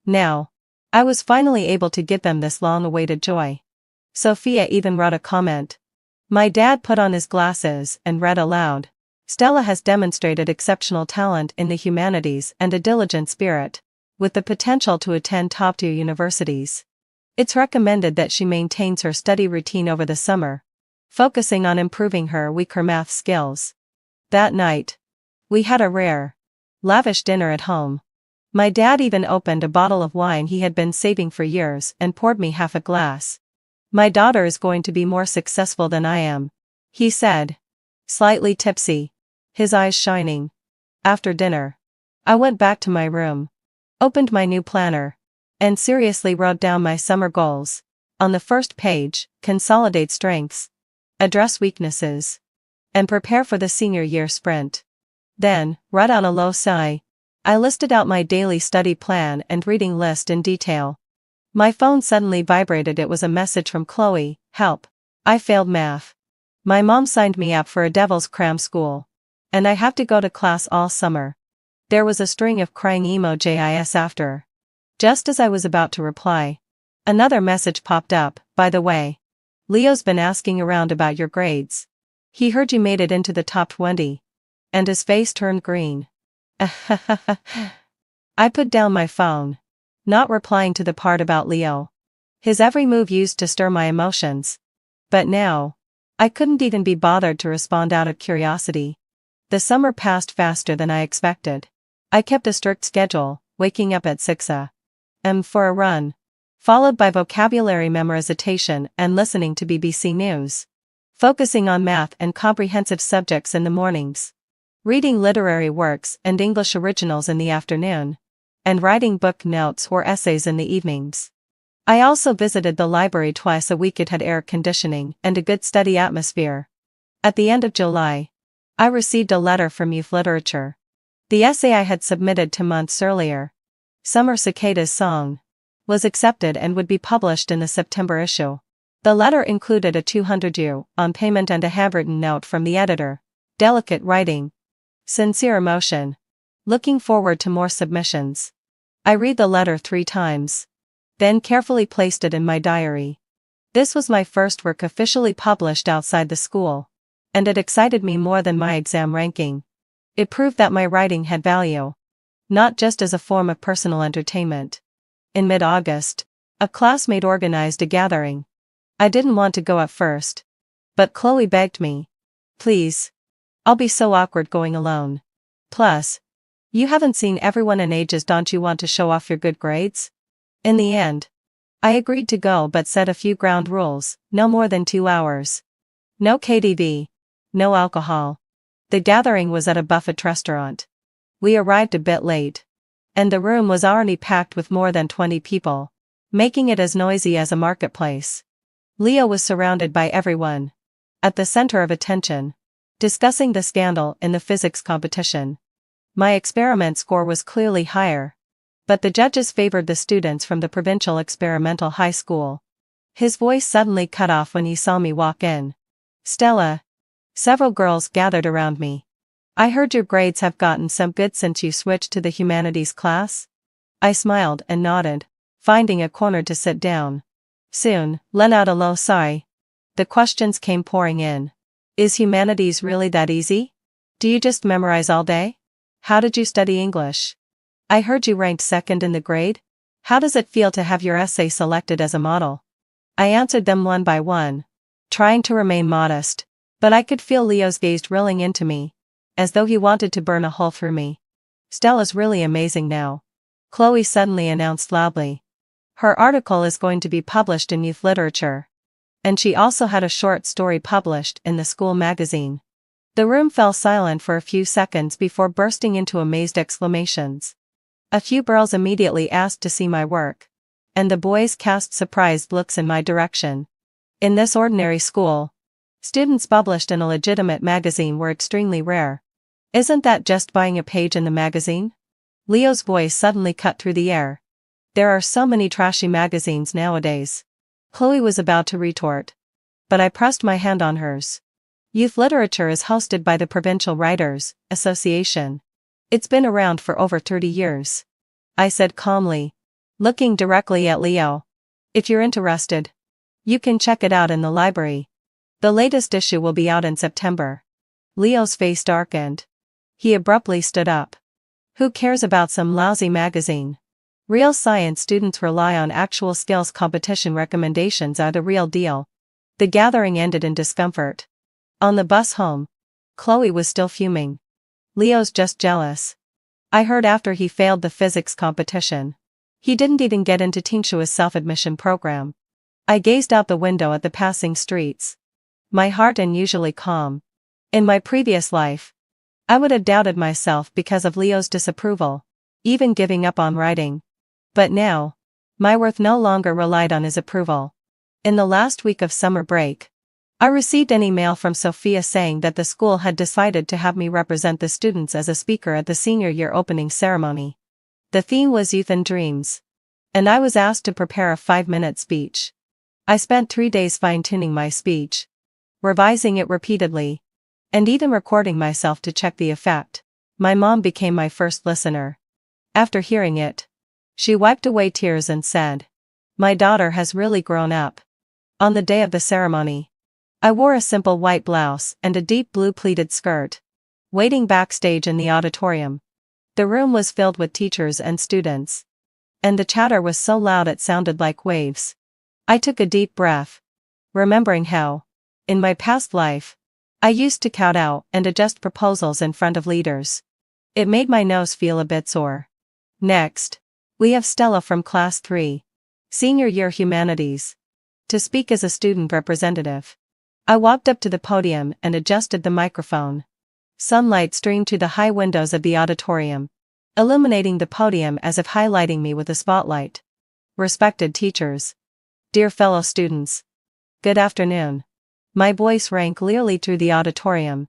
Now, I was finally able to give them this long-awaited joy. Sophia even wrote a comment. My dad put on his glasses and read aloud. Stella has demonstrated exceptional talent in the humanities and a diligent spirit, with the potential to attend top-tier universities. It's recommended that she maintains her study routine over the summer, focusing on improving her weaker math skills. That night, we had a rare, lavish dinner at home. My dad even opened a bottle of wine he had been saving for years and poured me half a glass. My daughter is going to be more successful than I am, he said, slightly tipsy, his eyes shining. After dinner, I went back to my room, opened my new planner, and seriously wrote down my summer goals. On the first page, consolidate strengths, address weaknesses, and prepare for the senior year sprint. Then, right on a low sigh, I listed out my daily study plan and reading list in detail. My phone suddenly vibrated. It was a message from Chloe. Help. I failed math. My mom signed me up for a devil's cram school, and I have to go to class all summer. There was a string of crying emojis after. Just as I was about to reply, another message popped up. By the way, Leo's been asking around about your grades. He heard you made it into the top 20. And his face turned green. I put down my phone, not replying to the part about Leo. His every move used to stir my emotions. But now, I couldn't even be bothered to respond out of curiosity. The summer passed faster than I expected. I kept a strict schedule, waking up at 6 a.m. for a run, followed by vocabulary memorization and listening to BBC News, focusing on math and comprehensive subjects in the mornings, reading literary works and English originals in the afternoon, and writing book notes or essays in the evenings. I also visited the library twice a week. It had air conditioning and a good study atmosphere. At the end of July, I received a letter from Youth Literature. The essay I had submitted 2 months earlier, Summer Cicada's Song, was accepted and would be published in the September issue. The letter included a 200 euro on payment and a handwritten note from the editor. Delicate writing. Sincere emotion. Looking forward to more submissions. I read the letter 3 times, then carefully placed it in my diary. This was my first work officially published outside the school, and it excited me more than my exam ranking. It proved that my writing had value, not just as a form of personal entertainment. In mid-August, a classmate organized a gathering. I didn't want to go at first, but Chloe begged me. Please. I'll be so awkward going alone. Plus, you haven't seen everyone in ages. Don't you want to show off your good grades? In the end, I agreed to go but set a few ground rules: no more than 2 hours. No KTV. No alcohol. The gathering was at a buffet restaurant. We arrived a bit late, and the room was already packed with more than 20 people, making it as noisy as a marketplace. Leo was surrounded by everyone, at the center of attention, discussing the scandal in the physics competition. My experiment score was clearly higher, but the judges favored the students from the provincial experimental high school. His voice suddenly cut off when he saw me walk in. Stella. Several girls gathered around me. I heard your grades have gotten some good since you switched to the humanities class. I smiled and nodded, finding a corner to sit down. Soon, let out a low sigh. The questions came pouring in. Is humanities really that easy? Do you just memorize all day? How did you study English? I heard you ranked 2nd in the grade. How does it feel to have your essay selected as a model? I answered them one by one, trying to remain modest, but I could feel Leo's gaze drilling into me, as though he wanted to burn a hole through me. Stella's really amazing now. Chloe suddenly announced loudly. Her article is going to be published in youth literature. And she also had a short story published in the school magazine. The room fell silent for a few seconds before bursting into amazed exclamations. A few girls immediately asked to see my work. And the boys cast surprised looks in my direction. In this ordinary school, students published in a legitimate magazine were extremely rare. Isn't that just buying a page in the magazine? Leo's voice suddenly cut through the air. There are so many trashy magazines nowadays. Chloe was about to retort. But I pressed my hand on hers. Youth literature is hosted by the Provincial Writers Association. It's been around for over 30 years. I said calmly, looking directly at Leo. If you're interested, you can check it out in the library. The latest issue will be out in September. Leo's face darkened. He abruptly stood up. Who cares about some lousy magazine? Real science students rely on actual skills. Competition recommendations are the real deal. The gathering ended in discomfort. On the bus home, Chloe was still fuming. Leo's just jealous. I heard after he failed the physics competition, he didn't even get into Tingshua's self-admission program. I gazed out the window at the passing streets. My heart unusually calm. In my previous life, I would have doubted myself because of Leo's disapproval, even giving up on writing. But now, my worth no longer relied on his approval. In the last week of summer break, I received an email from Sophia saying that the school had decided to have me represent the students as a speaker at the senior year opening ceremony. The theme was youth and dreams. And I was asked to prepare a 5-minute speech. I spent 3 days fine-tuning my speech, revising it repeatedly, and even recording myself to check the effect. My mom became my first listener. After hearing it, she wiped away tears and said, "My daughter has really grown up." On the day of the ceremony, I wore a simple white blouse and a deep blue pleated skirt. Waiting backstage in the auditorium, the room was filled with teachers and students. And the chatter was so loud it sounded like waves. I took a deep breath, remembering how, in my past life, I used to kowtow and adjust proposals in front of leaders. It made my nose feel a bit sore. Next, we have Stella from Class 3, Senior Year Humanities, to speak as a student representative. I walked up to the podium and adjusted the microphone. Sunlight streamed through the high windows of the auditorium, illuminating the podium as if highlighting me with a spotlight. Respected teachers. Dear fellow students. Good afternoon. My voice rang clearly through the auditorium.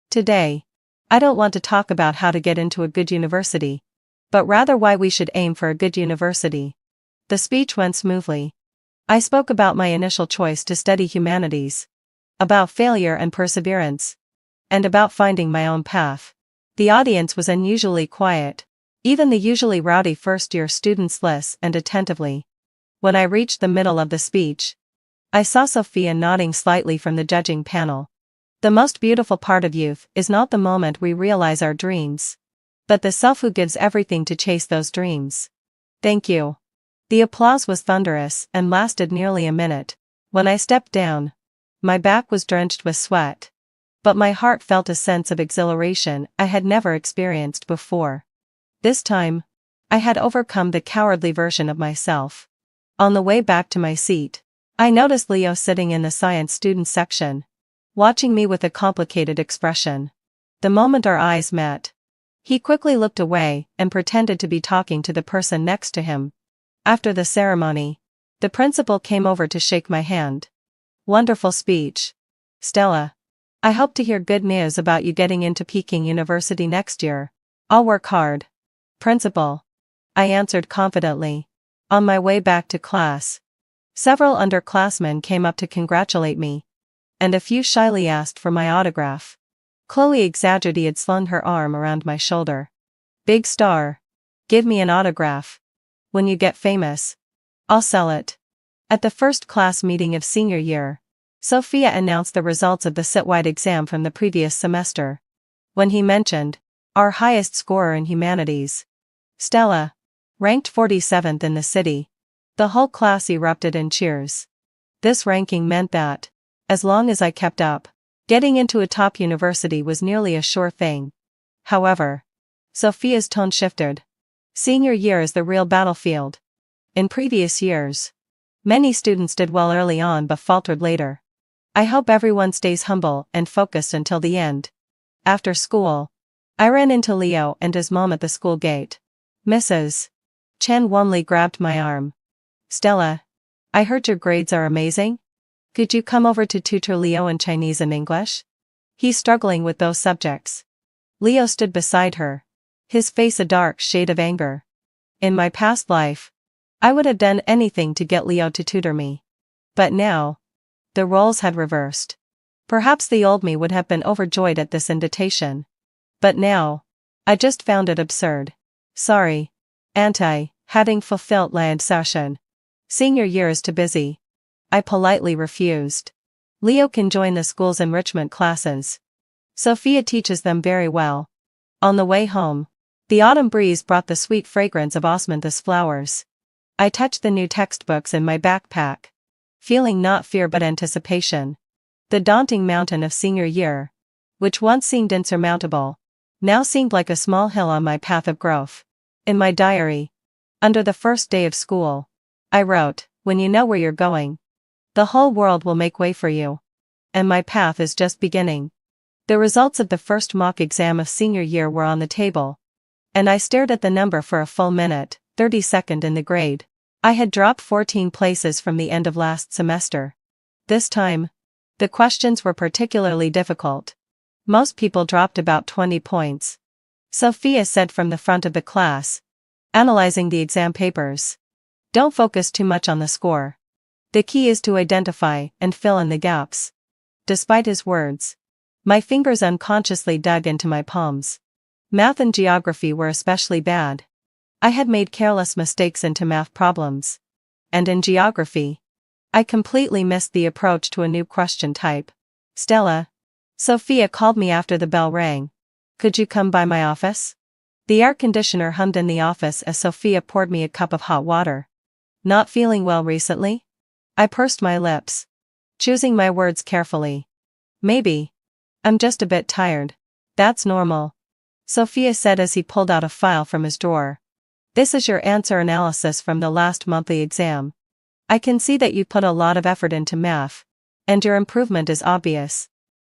Today, I don't want to talk about how to get into a good university, but rather why we should aim for a good university. The speech went smoothly. I spoke about my initial choice to study humanities, about failure and perseverance, and about finding my own path. The audience was unusually quiet. Even the usually rowdy first-year students listened attentively. When I reached the middle of the speech, I saw Sophia nodding slightly from the judging panel. The most beautiful part of youth is not the moment we realize our dreams, but the self who gives everything to chase those dreams. Thank you. The applause was thunderous and lasted nearly a minute. When I stepped down, my back was drenched with sweat, but my heart felt a sense of exhilaration I had never experienced before. This time, I had overcome the cowardly version of myself. On the way back to my seat, I noticed Leo sitting in the science students section, watching me with a complicated expression. The moment our eyes met, he quickly looked away and pretended to be talking to the person next to him. After the ceremony, the principal came over to shake my hand. Wonderful speech, Stella. I hope to hear good news about you getting into Peking University next year. I'll work hard. Principal, I answered confidently. On my way back to class, several underclassmen came up to congratulate me, and a few shyly asked for my autograph. Chloe exaggerated had slung her arm around my shoulder. Big star. Give me an autograph. When you get famous, I'll sell it. At the first class meeting of senior year, Sophia announced the results of the citywide exam from the previous semester. When he mentioned our highest scorer in humanities, Stella, ranked 47th in the city, the whole class erupted in cheers. This ranking meant that, as long as I kept up, getting into a top university was nearly a sure thing. However, Sophia's tone shifted. Senior year is the real battlefield. In previous years, many students did well early on but faltered later. I hope everyone stays humble and focused until the end. After school, I ran into Leo and his mom at the school gate. Mrs. Chen warmly grabbed my arm. Stella, I heard your grades are amazing. Could you come over to tutor Leo in Chinese and English? He's struggling with those subjects. Leo stood beside her, his face a dark shade of anger. In my past life, I would have done anything to get Leo to tutor me. But now, the roles had reversed. Perhaps the old me would have been overjoyed at this invitation. But now, I just found it absurd. Sorry, Auntie, having fulfilled land session. Senior year is too busy. I politely refused. Leo can join the school's enrichment classes. Sophia teaches them very well. On the way home, the autumn breeze brought the sweet fragrance of osmanthus flowers. I touched the new textbooks in my backpack, feeling not fear but anticipation. The daunting mountain of senior year, which once seemed insurmountable, now seemed like a small hill on my path of growth. In my diary, under the first day of school, I wrote, "When you know where you're going, the whole world will make way for you." And my path is just beginning. The results of the first mock exam of senior year were on the table, and I stared at the number for a full minute, 32nd in the grade. I had dropped 14 places from the end of last semester. This time, the questions were particularly difficult. Most people dropped about 20 points. Sophia said from the front of the class, analyzing the exam papers, "Don't focus too much on the score. The key is to identify and fill in the gaps." Despite his words, my fingers unconsciously dug into my palms. Math and geography were especially bad. I had made careless mistakes into math problems. And in geography, I completely missed the approach to a new question type. "Stella," Sophia called me after the bell rang. "Could you come by my office?" The air conditioner hummed in the office as Sophia poured me a cup of hot water. "Not feeling well recently?" I pursed my lips, choosing my words carefully. "Maybe. I'm just a bit tired." "That's normal," Sophia said as he pulled out a file from his drawer. "This is your answer analysis from the last monthly exam. I can see that you put a lot of effort into math, and your improvement is obvious.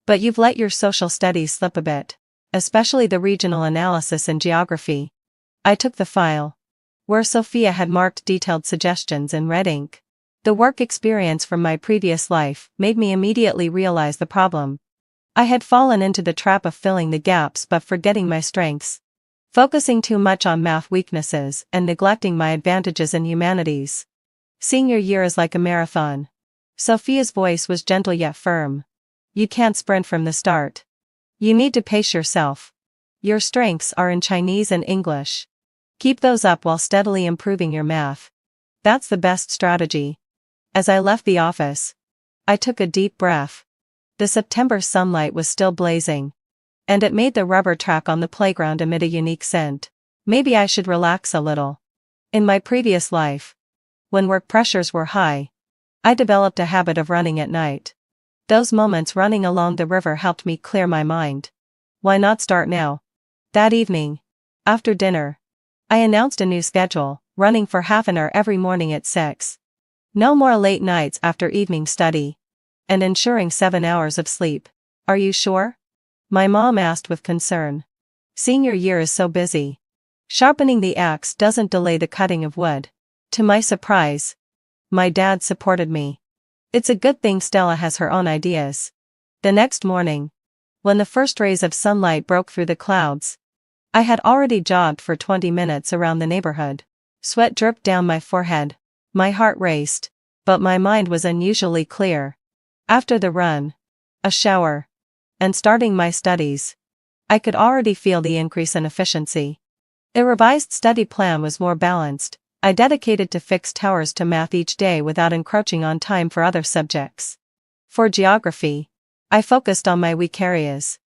But you've let your social studies slip a bit, especially the regional analysis and geography." I took the file, where Sophia had marked detailed suggestions in red ink. The work experience from my previous life made me immediately realize the problem. I had fallen into the trap of filling the gaps but forgetting my strengths, focusing too much on math weaknesses and neglecting my advantages in humanities. Senior year is like a marathon. Sophia's voice was gentle yet firm. You can't sprint from the start. You need to pace yourself. Your strengths are in Chinese and English. Keep those up while steadily improving your math. That's the best strategy. As I left the office, I took a deep breath. The September sunlight was still blazing, and it made the rubber track on the playground emit a unique scent. Maybe I should relax a little. In my previous life, when work pressures were high, I developed a habit of running at night. Those moments running along the river helped me clear my mind. Why not start now? That evening, after dinner, I announced a new schedule, running for half an hour every morning at 6. No more late nights after evening study. And ensuring 7 hours of sleep. "Are you sure?" my mom asked with concern. "Senior year is so busy. Sharpening the axe doesn't delay the cutting of wood." To my surprise, my dad supported me. It's a good thing Stella has her own ideas. The next morning, when the first rays of sunlight broke through the clouds, I had already jogged for 20 minutes around the neighborhood. Sweat dripped down my forehead, my heart raced, but my mind was unusually clear. After the run, a shower, and starting my studies, I could already feel the increase in efficiency. A revised study plan was more balanced. I dedicated to fixed hours to math each day without encroaching on time for other subjects. For geography, I focused on my weak areas,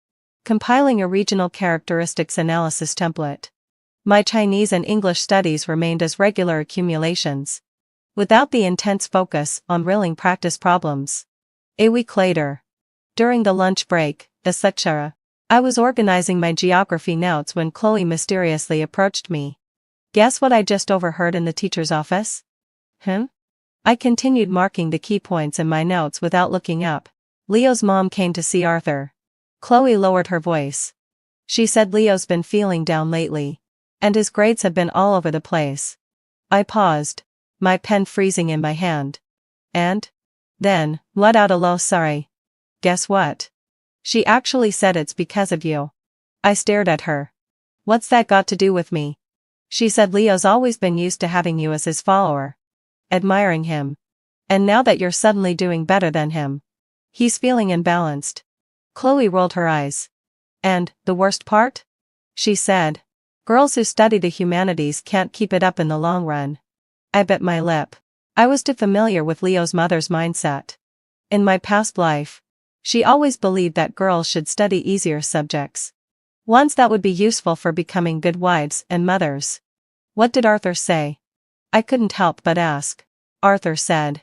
compiling a regional characteristics analysis template. My Chinese and English studies remained as regular accumulations, without the intense focus on real practice problems. A week later, during the lunch break, etc., I was organizing my geography notes when Chloe mysteriously approached me. Guess what I just overheard in the teacher's office? I continued marking the key points in my notes without looking up. Leo's mom came to see Arthur. Chloe lowered her voice. She said Leo's been feeling down lately. And his grades have been all over the place. I paused, my pen freezing in my hand. And then, let out a low sigh. Guess what? She actually said it's because of you. I stared at her. What's that got to do with me? She said Leo's always been used to having you as his follower. Admiring him. And now that you're suddenly doing better than him. He's feeling imbalanced. Chloe rolled her eyes. And, the worst part? She said. Girls who study the humanities can't keep it up in the long run. I bit my lip. I was too familiar with Leo's mother's mindset. In my past life, she always believed that girls should study easier subjects. Ones that would be useful for becoming good wives and mothers. What did Arthur say? I couldn't help but ask. Arthur said.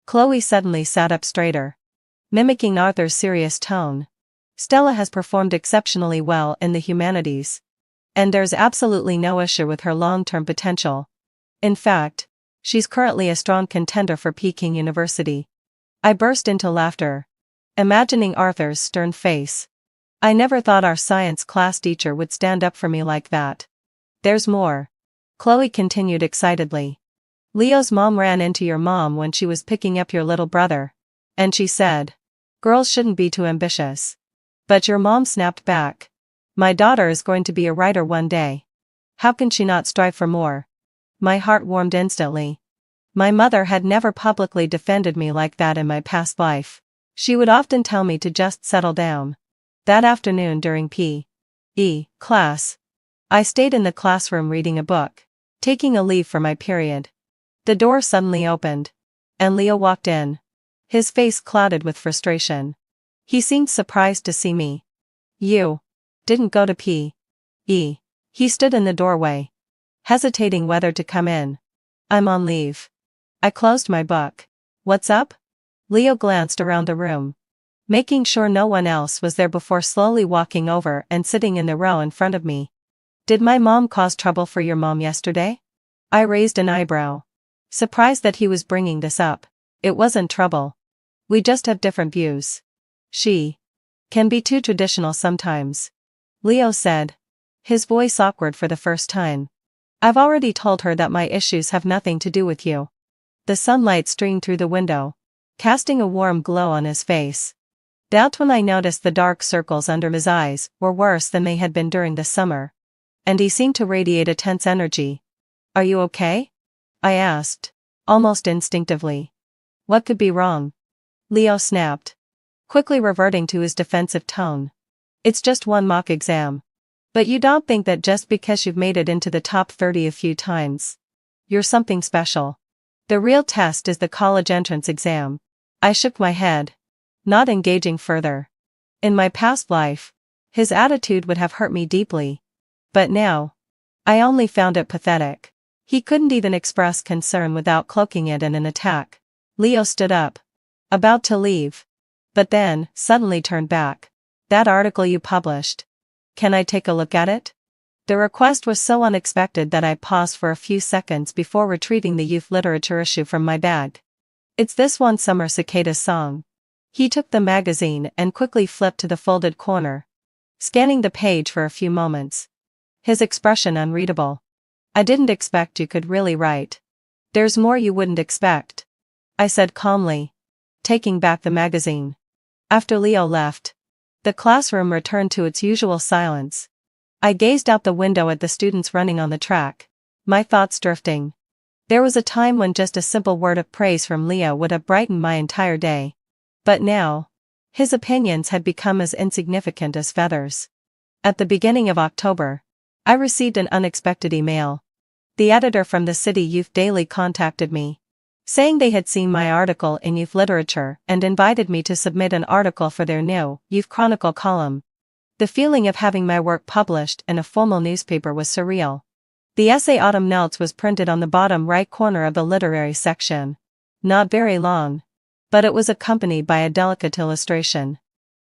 Chloe suddenly sat up straighter. Mimicking Arthur's serious tone. Stella has performed exceptionally well in the humanities. And there's absolutely no issue with her long-term potential. In fact, she's currently a strong contender for Peking University. I burst into laughter, imagining Arthur's stern face. I never thought our science class teacher would stand up for me like that. There's more. Chloe continued excitedly. Leo's mom ran into your mom when she was picking up your little brother. And she said, girls shouldn't be too ambitious. But your mom snapped back. My daughter is going to be a writer one day. How can she not strive for more? My heart warmed instantly. My mother had never publicly defended me like that in my past life. She would often tell me to just settle down. That afternoon during P.E. class, I stayed in the classroom reading a book, taking a leave for my period. The door suddenly opened, and Leo walked in. His face clouded with frustration. He seemed surprised to see me. You didn't go to P.E. He stood in the doorway, hesitating whether to come in. I'm on leave. I closed my book. What's up? Leo glanced around the room, making sure no one else was there before slowly walking over and sitting in the row in front of me. Did my mom cause trouble for your mom yesterday? I raised an eyebrow, surprised that he was bringing this up. It wasn't trouble. We just have different views. She can be too traditional sometimes. Leo said, his voice awkward for the first time. I've already told her that my issues have nothing to do with you. The sunlight streamed through the window, casting a warm glow on his face. That's when I noticed the dark circles under his eyes were worse than they had been during the summer. And he seemed to radiate a tense energy. Are you okay? I asked, almost instinctively. What could be wrong? Leo snapped, quickly reverting to his defensive tone. It's just one mock exam. But you don't think that just because you've made it into the top 30 a few times, you're something special. The real test is the college entrance exam. I shook my head, not engaging further. In my past life, his attitude would have hurt me deeply. But now, I only found it pathetic. He couldn't even express concern without cloaking it in an attack. Leo stood up, about to leave, but then suddenly turned back. That article you published. Can I take a look at it? The request was so unexpected that I paused for a few seconds before retrieving the youth literature issue from my bag. It's this one Summer Cicada song. He took the magazine and quickly flipped to the folded corner, scanning the page for a few moments. His expression unreadable. I didn't expect you could really write. There's more you wouldn't expect, I said calmly, taking back the magazine. After Leo left, the classroom returned to its usual silence. I gazed out the window at the students running on the track, my thoughts drifting. There was a time when just a simple word of praise from Leo would have brightened my entire day. But now, his opinions had become as insignificant as feathers. At the beginning of October, I received an unexpected email. The editor from the City Youth Daily contacted me, saying they had seen my article in youth literature and invited me to submit an article for their new Youth Chronicle column. The feeling of having my work published in a formal newspaper was surreal. The essay Autumn Notes was printed on the bottom right corner of the literary section. Not very long, but it was accompanied by a delicate illustration.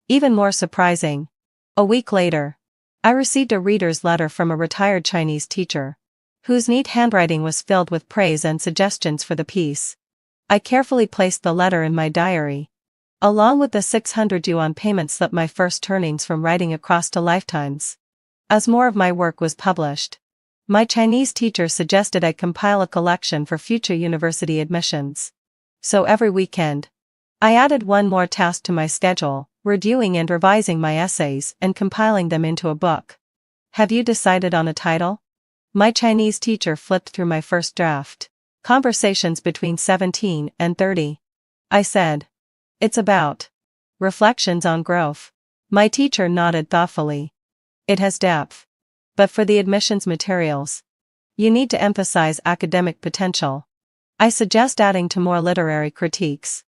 Even more surprising, a week later, I received a reader's letter from a retired Chinese teacher, whose neat handwriting was filled with praise and suggestions for the piece. I carefully placed the letter in my diary, along with the 600 yuan payment slip, my first earnings from writing across to lifetimes. As more of my work was published, my Chinese teacher suggested I compile a collection for future university admissions. So every weekend, I added one more task to my schedule, reviewing and revising my essays and compiling them into a book. Have you decided on a title? My Chinese teacher flipped through my first draft. Conversations between 17 and 30. I said. It's about reflections on growth. My teacher nodded thoughtfully. It has depth. But for the admissions materials, you need to emphasize academic potential. I suggest adding to more literary critiques.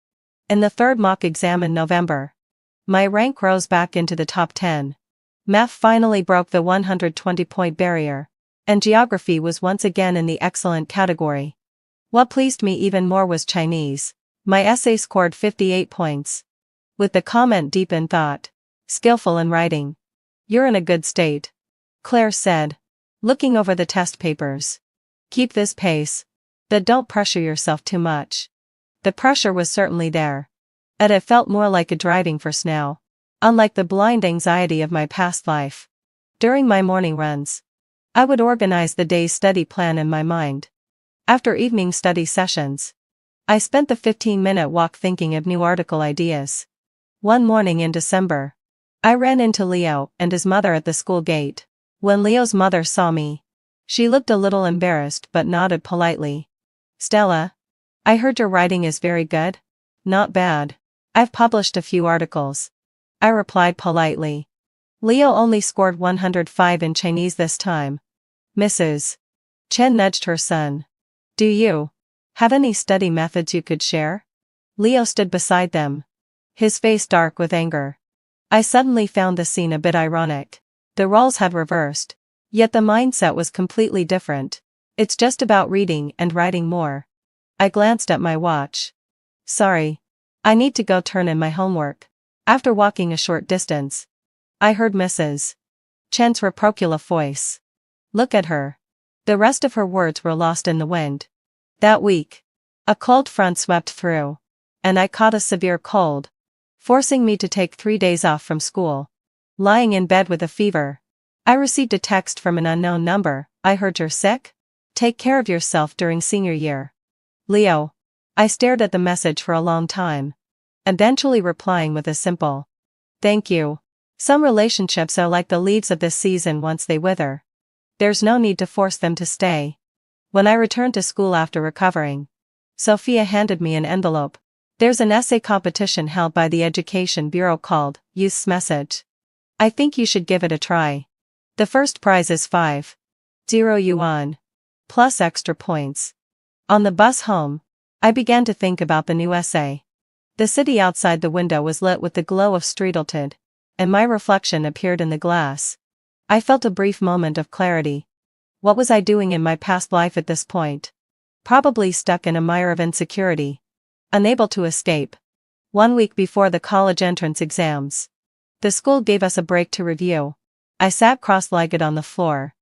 In the third mock exam in November, my rank rose back into the top 10. Math finally broke the 120-point barrier, and geography was once again in the excellent category. What pleased me even more was Chinese. My essay scored 58 points. With the comment deep in thought, skillful in writing. You're in a good state, Claire said, looking over the test papers. Keep this pace, but don't pressure yourself too much. The pressure was certainly there, and it felt more like a driving force now, unlike the blind anxiety of my past life. During my morning runs, I would organize the day's study plan in my mind. After evening study sessions, I spent the 15-minute walk thinking of new article ideas. One morning in December, I ran into Leo and his mother at the school gate. When Leo's mother saw me, she looked a little embarrassed but nodded politely. Stella, I heard your writing is very good. Not bad. I've published a few articles, I replied politely. Leo only scored 105 in Chinese this time. Mrs. Chen nudged her son. Do you have any study methods you could share? Leo stood beside them, his face dark with anger. I suddenly found the scene a bit ironic. The roles had reversed, yet the mindset was completely different. It's just about reading and writing more. I glanced at my watch. Sorry. I need to go turn in my homework. After walking a short distance, I heard Mrs. Chen's reproachful voice. Look at her. The rest of her words were lost in the wind. That week, a cold front swept through, and I caught a severe cold, forcing me to take 3 days off from school. Lying in bed with a fever, I received a text from an unknown number. I heard you're sick? Take care of yourself during senior year. Leo. I stared at the message for a long time, eventually replying with a simple thank you. Some relationships are like the leaves of this season, once they wither, there's no need to force them to stay. When I returned to school after recovering, Sophia handed me an envelope. There's an essay competition held by the Education Bureau called Youth's Message. I think you should give it a try. The first prize is 50 yuan, plus extra points. On the bus home, I began to think about the new essay. The city outside the window was lit with the glow of streetlight, and my reflection appeared in the glass. I felt a brief moment of clarity. What was I doing in my past life at this point? Probably stuck in a mire of insecurity, unable to escape. 1 week before the college entrance exams, the school gave us a break to review. I sat cross-legged on the floor,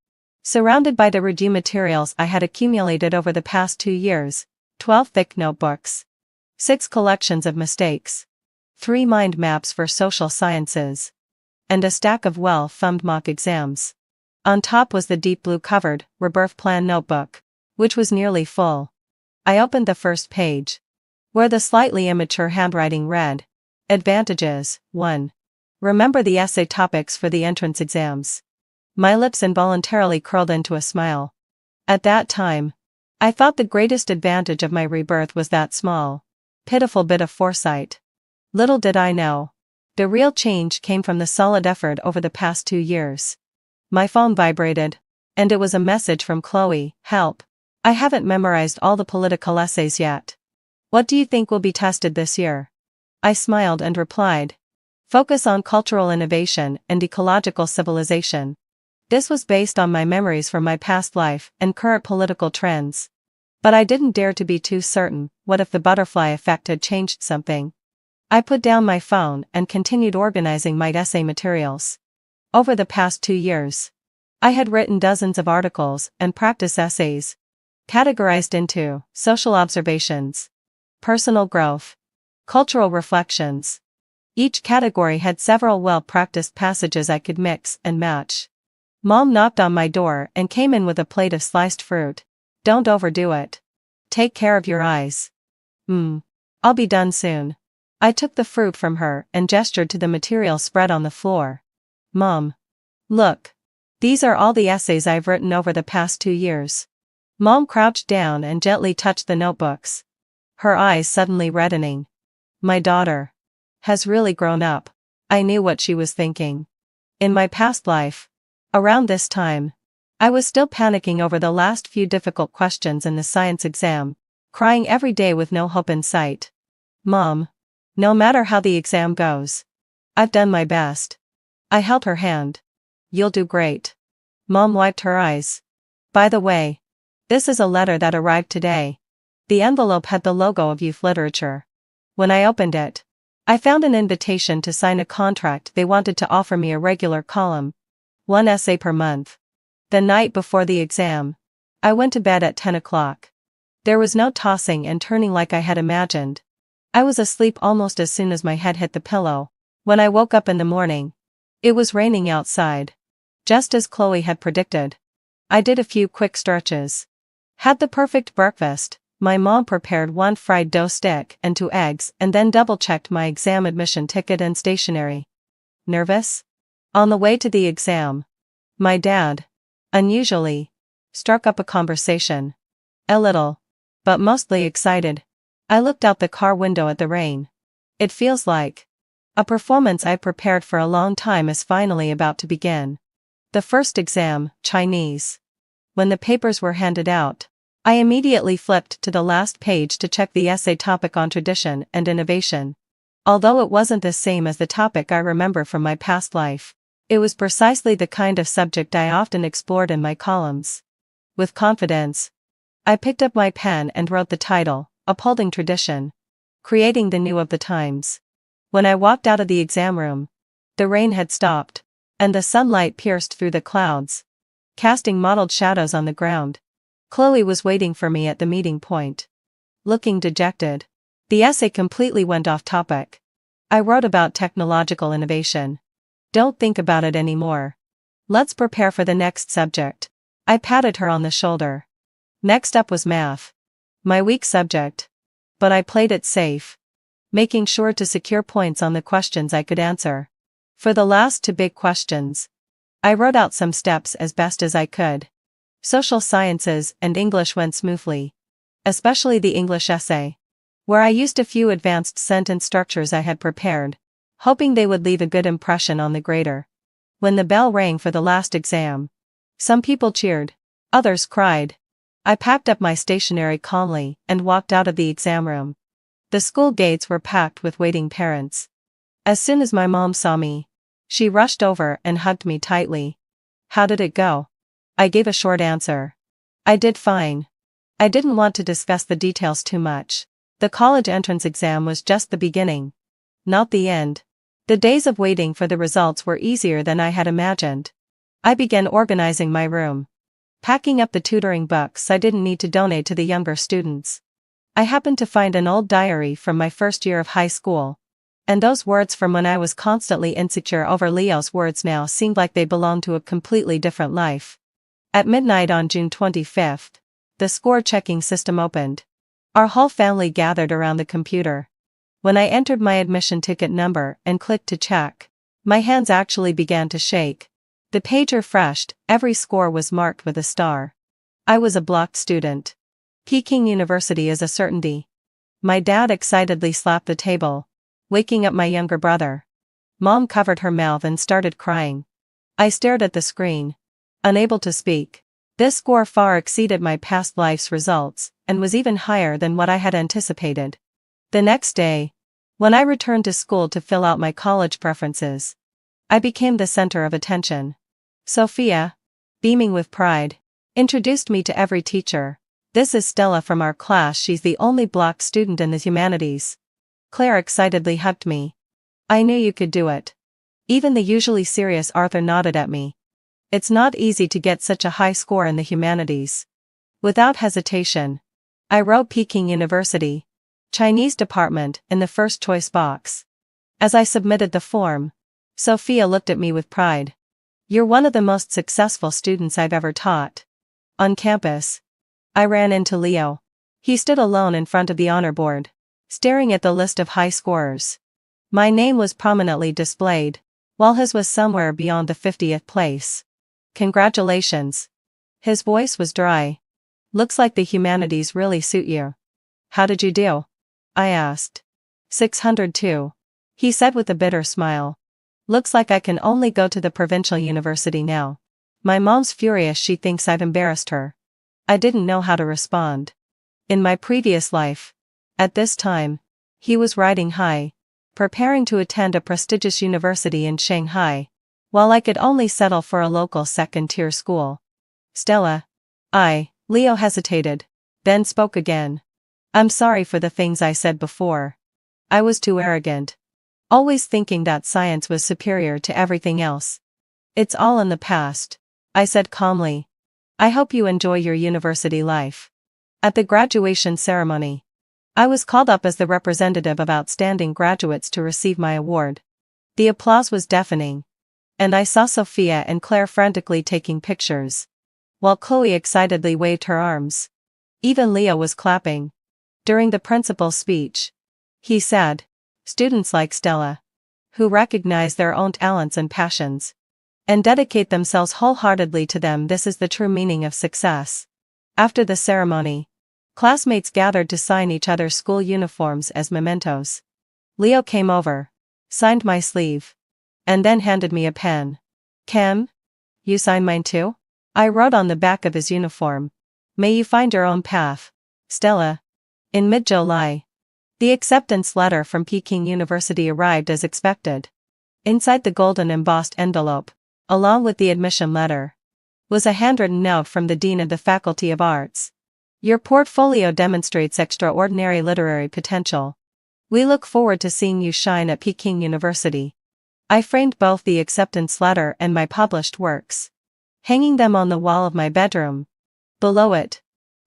surrounded by the review materials I had accumulated over the past 2 years, 12 thick notebooks, 6 collections of mistakes, 3 mind maps for social sciences, and a stack of well-thumbed mock exams. On top was the deep blue-covered Rebirth Plan notebook, which was nearly full. I opened the first page, where the slightly immature handwriting read, Advantages, 1. Remember the essay topics for the entrance exams. My lips involuntarily curled into a smile. At that time, I thought the greatest advantage of my rebirth was that small, pitiful bit of foresight. Little did I know, the real change came from the solid effort over the past 2 years. My phone vibrated, and it was a message from Chloe. Help. I haven't memorized all the political essays yet. What do you think will be tested this year? I smiled and replied, Focus on cultural innovation and ecological civilization. This was based on my memories from my past life and current political trends. But I didn't dare to be too certain. What if the butterfly effect had changed something? I put down my phone and continued organizing my essay materials. Over the past 2 years, I had written dozens of articles and practice essays, categorized into social observations, personal growth, cultural reflections. Each category had several well-practiced passages I could mix and match. Mom knocked on my door and came in with a plate of sliced fruit. "Don't overdo it. Take care of your eyes." I'll be done soon." I took the fruit from her and gestured to the material spread on the floor. "Mom. Look. These are all the essays I've written over the past 2 years." Mom crouched down and gently touched the notebooks, her eyes suddenly reddening. My daughter has really grown up. I knew what she was thinking. In my past life, around this time, I was still panicking over the last few difficult questions in the science exam, crying every day with no hope in sight. "Mom. No matter how the exam goes, I've done my best." I held her hand. "You'll do great." Mom wiped her eyes. "By the way, this is a letter that arrived today." The envelope had the logo of Youth Literature. When I opened it, I found an invitation to sign a contract. They wanted to offer me a regular column, 1 essay per month. The night before the exam, I went to bed at 10 o'clock. There was no tossing and turning like I had imagined. I was asleep almost as soon as my head hit the pillow. When I woke up in the morning, it was raining outside. Just as Chloe had predicted. I did a few quick stretches. Had the perfect breakfast. My mom prepared 1 fried dough stick and 2 eggs and then double-checked my exam admission ticket and stationery. Nervous? On the way to the exam, my dad, unusually, struck up a conversation. A little, but mostly excited. I looked out the car window at the rain. It feels like a performance I prepared for a long time is finally about to begin. The first exam, Chinese. When the papers were handed out, I immediately flipped to the last page to check the essay topic on tradition and innovation. Although it wasn't the same as the topic I remember from my past life, it was precisely the kind of subject I often explored in my columns. With confidence, I picked up my pen and wrote the title, Upholding Tradition, Creating the New of the Times. When I walked out of the exam room, the rain had stopped, and the sunlight pierced through the clouds, casting mottled shadows on the ground. Chloe was waiting for me at the meeting point, looking dejected. The essay completely went off topic. I wrote about technological innovation. Don't think about it anymore. Let's prepare for the next subject. I patted her on the shoulder. Next up was math. My weak subject. But I played it safe, making sure to secure points on the questions I could answer. For the last 2 big questions, I wrote out some steps as best as I could. Social sciences and English went smoothly, especially the English essay, where I used a few advanced sentence structures I had prepared, hoping they would leave a good impression on the grader. When the bell rang for the last exam, some people cheered, others cried. I packed up my stationery calmly and walked out of the exam room. The school gates were packed with waiting parents. As soon as my mom saw me, she rushed over and hugged me tightly. "How did it go?" I gave a short answer. "I did fine." I didn't want to discuss the details too much. The college entrance exam was just the beginning, not the end. The days of waiting for the results were easier than I had imagined. I began organizing my room, packing up the tutoring books I didn't need to donate to the younger students. I happened to find an old diary from my first year of high school, and those words from when I was constantly insecure over Leo's words now seemed like they belonged to a completely different life. At midnight on June 25th, the score-checking system opened. Our whole family gathered around the computer. When I entered my admission ticket number and clicked to check, my hands actually began to shake. The page refreshed, every score was marked with a star. I was a blocked student. Peking University is a certainty. My dad excitedly slapped the table, waking up my younger brother. Mom covered her mouth and started crying. I stared at the screen, unable to speak. This score far exceeded my past life's results, and was even higher than what I had anticipated. The next day, when I returned to school to fill out my college preferences, I became the center of attention. Sophia, beaming with pride, introduced me to every teacher. "This is Stella from our class. She's the only blocked student in the humanities." Claire excitedly hugged me. "I knew you could do it." Even the usually serious Arthur nodded at me. It's not easy to get such a high score in the humanities. Without hesitation, I wrote Peking University, Chinese department, in the first choice box. As I submitted the form, Sophia looked at me with pride. You're one of the most successful students I've ever taught. On campus, I ran into Leo. He stood alone in front of the honor board, staring at the list of high scorers. My name was prominently displayed, while his was somewhere beyond the 50th place. Congratulations. His voice was dry. Looks like the humanities really suit you. How did you do? I asked. 602. He said with a bitter smile. Looks like I can only go to the provincial university now. My mom's furious, she thinks I've embarrassed her. I didn't know how to respond. In my previous life, at this time, he was riding high, preparing to attend a prestigious university in Shanghai, while I could only settle for a local second-tier school. Stella. Leo hesitated, then spoke again. I'm sorry for the things I said before. I was too arrogant. Always thinking that science was superior to everything else. It's all in the past, I said calmly. I hope you enjoy your university life. At the graduation ceremony, I was called up as the representative of outstanding graduates to receive my award. The applause was deafening, and I saw Sophia and Claire frantically taking pictures, while Chloe excitedly waved her arms. Even Leo was clapping. During the principal's speech, he said, students like Stella, who recognize their own talents and passions, and dedicate themselves wholeheartedly to them, this is the true meaning of success. After the ceremony, classmates gathered to sign each other's school uniforms as mementos. Leo came over, signed my sleeve, and then handed me a pen. Kim? You sign mine too? I wrote on the back of his uniform. May you find your own path, Stella. In mid-July, the acceptance letter from Peking University arrived as expected. Inside the golden embossed envelope, along with the admission letter, was a handwritten note from the Dean of the Faculty of Arts. Your portfolio demonstrates extraordinary literary potential. We look forward to seeing you shine at Peking University. I framed both the acceptance letter and my published works, hanging them on the wall of my bedroom. Below it,